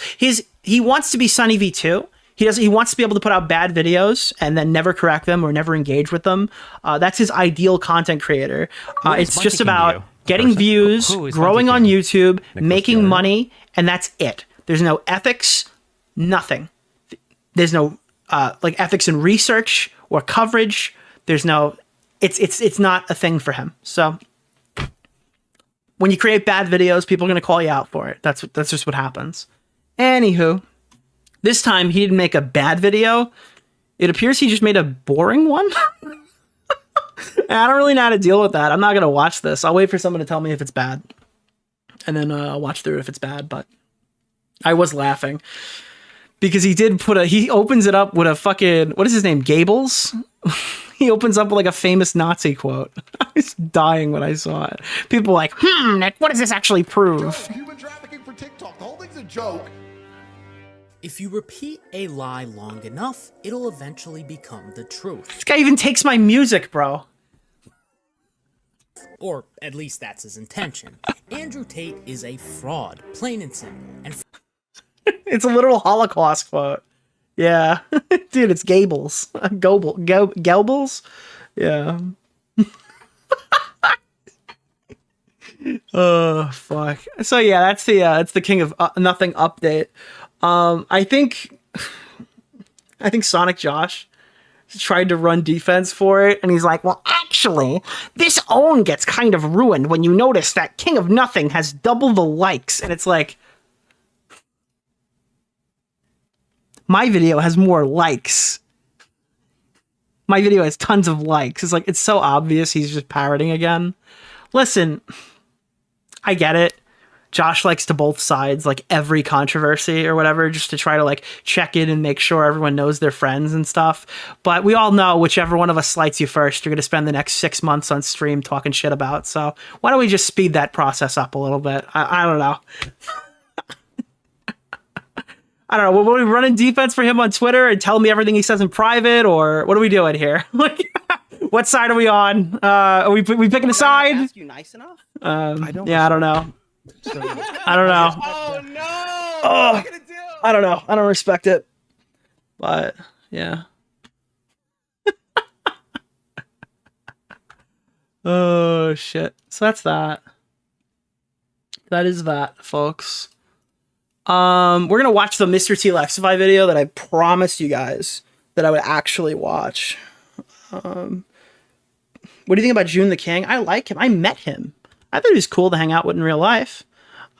he wants to be Sunny V2. He wants to be able to put out bad videos and then never correct them or never engage with them. That's his ideal content creator. It's just about getting views, growing on YouTube, making money, and that's it. There's no ethics, nothing. There's no like ethics in research or coverage. There's no, it's not a thing for him. So when you create bad videos, people are going to call you out for it. That's just what happens. Anywho, this time he didn't make a bad video. It appears he just made a boring one. And I don't really know how to deal with that. I'm not going to watch this. I'll wait for someone to tell me if it's bad. And then I'll watch through if it's bad, but I was laughing. Because he did he opens it up with a fucking, what is his name, Gables? He opens up with like a famous Nazi quote. I was dying when I saw it. People were like, Nick, what does this actually prove? Human trafficking for TikTok. The whole thing's a joke. If you repeat a lie long enough, it'll eventually become the truth. This guy even takes my music, bro. Or at least that's his intention. Andrew Tate is a fraud, plain and simple. And it's a literal Holocaust quote. Yeah. Dude, it's Gables. Goebbels? Yeah. Oh, fuck. So yeah, that's the King of Nothing update. I think Sonic Josh tried to run defense for it, and he's like, well, actually, this own gets kind of ruined when you notice that King of Nothing has double the likes, and it's like, my video has more likes. My video has tons of likes. It's like, it's so obvious he's just parroting again. Listen, I get it. Josh likes to both sides, like every controversy or whatever, just to try to like check in and make sure everyone knows they're friends and stuff. But we all know whichever one of us slights you first, you're going to spend the next 6 months on stream talking shit about. So why don't we just speed that process up a little bit? I don't know. I don't know. What are we running defense for him on Twitter and telling me everything he says in private, or what are we doing here? Like, what side are we on? Are we picking a side? Ask you nice enough? I don't know. I don't know. Oh no! Oh, I don't know. I don't respect it. But yeah. Oh shit. So that's that. That is that, folks. We're gonna watch the Mr. T Lexify video that I promised you guys that I would actually watch. What do you think about June the King? I like him. I met him. I thought he was cool to hang out with in real life.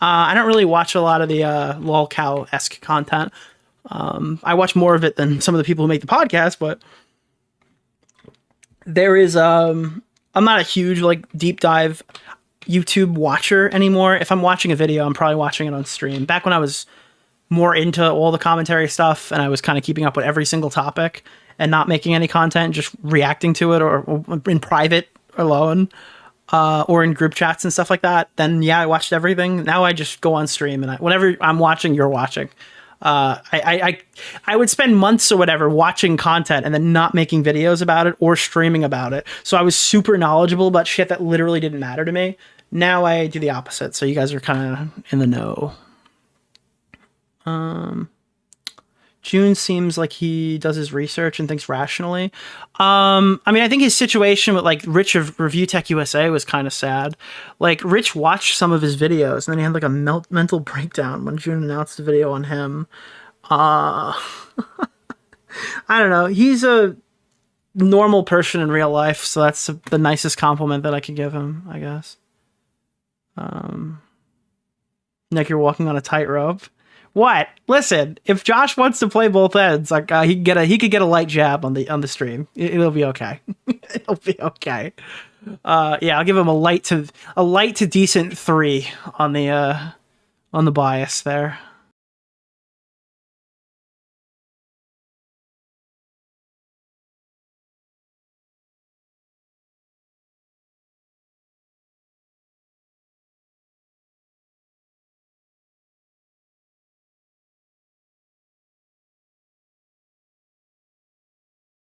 I don't really watch a lot of the lolcow-esque content. I watch more of it than some of the people who make the podcast, but there is I'm not a huge like deep dive YouTube watcher anymore. If I'm watching a video, I'm probably watching it on stream. Back when I was more into all the commentary stuff and I was kind of keeping up with every single topic and not making any content, just reacting to it or in private alone, or in group chats and stuff like that, then yeah, I watched everything. Now I just go on stream and whatever I'm watching, you're watching. I would spend months or whatever watching content and then not making videos about it or streaming about it. So I was super knowledgeable about shit that literally didn't matter to me. Now I do the opposite. So you guys are kind of in the know. June seems like he does his research and thinks rationally. I mean, I think his situation with like Rich of Review Tech USA was kind of sad. Like Rich watched some of his videos and then he had like a mental breakdown when June announced the video on him. I don't know. He's a normal person in real life, so that's the nicest compliment that I could give him, I guess. Nick, you're walking on a tightrope. What? Listen, if Josh wants to play both ends, like he could get a light jab on the stream. It'll be okay. It'll be okay. Yeah, I'll give him a light to decent 3 on the bias there.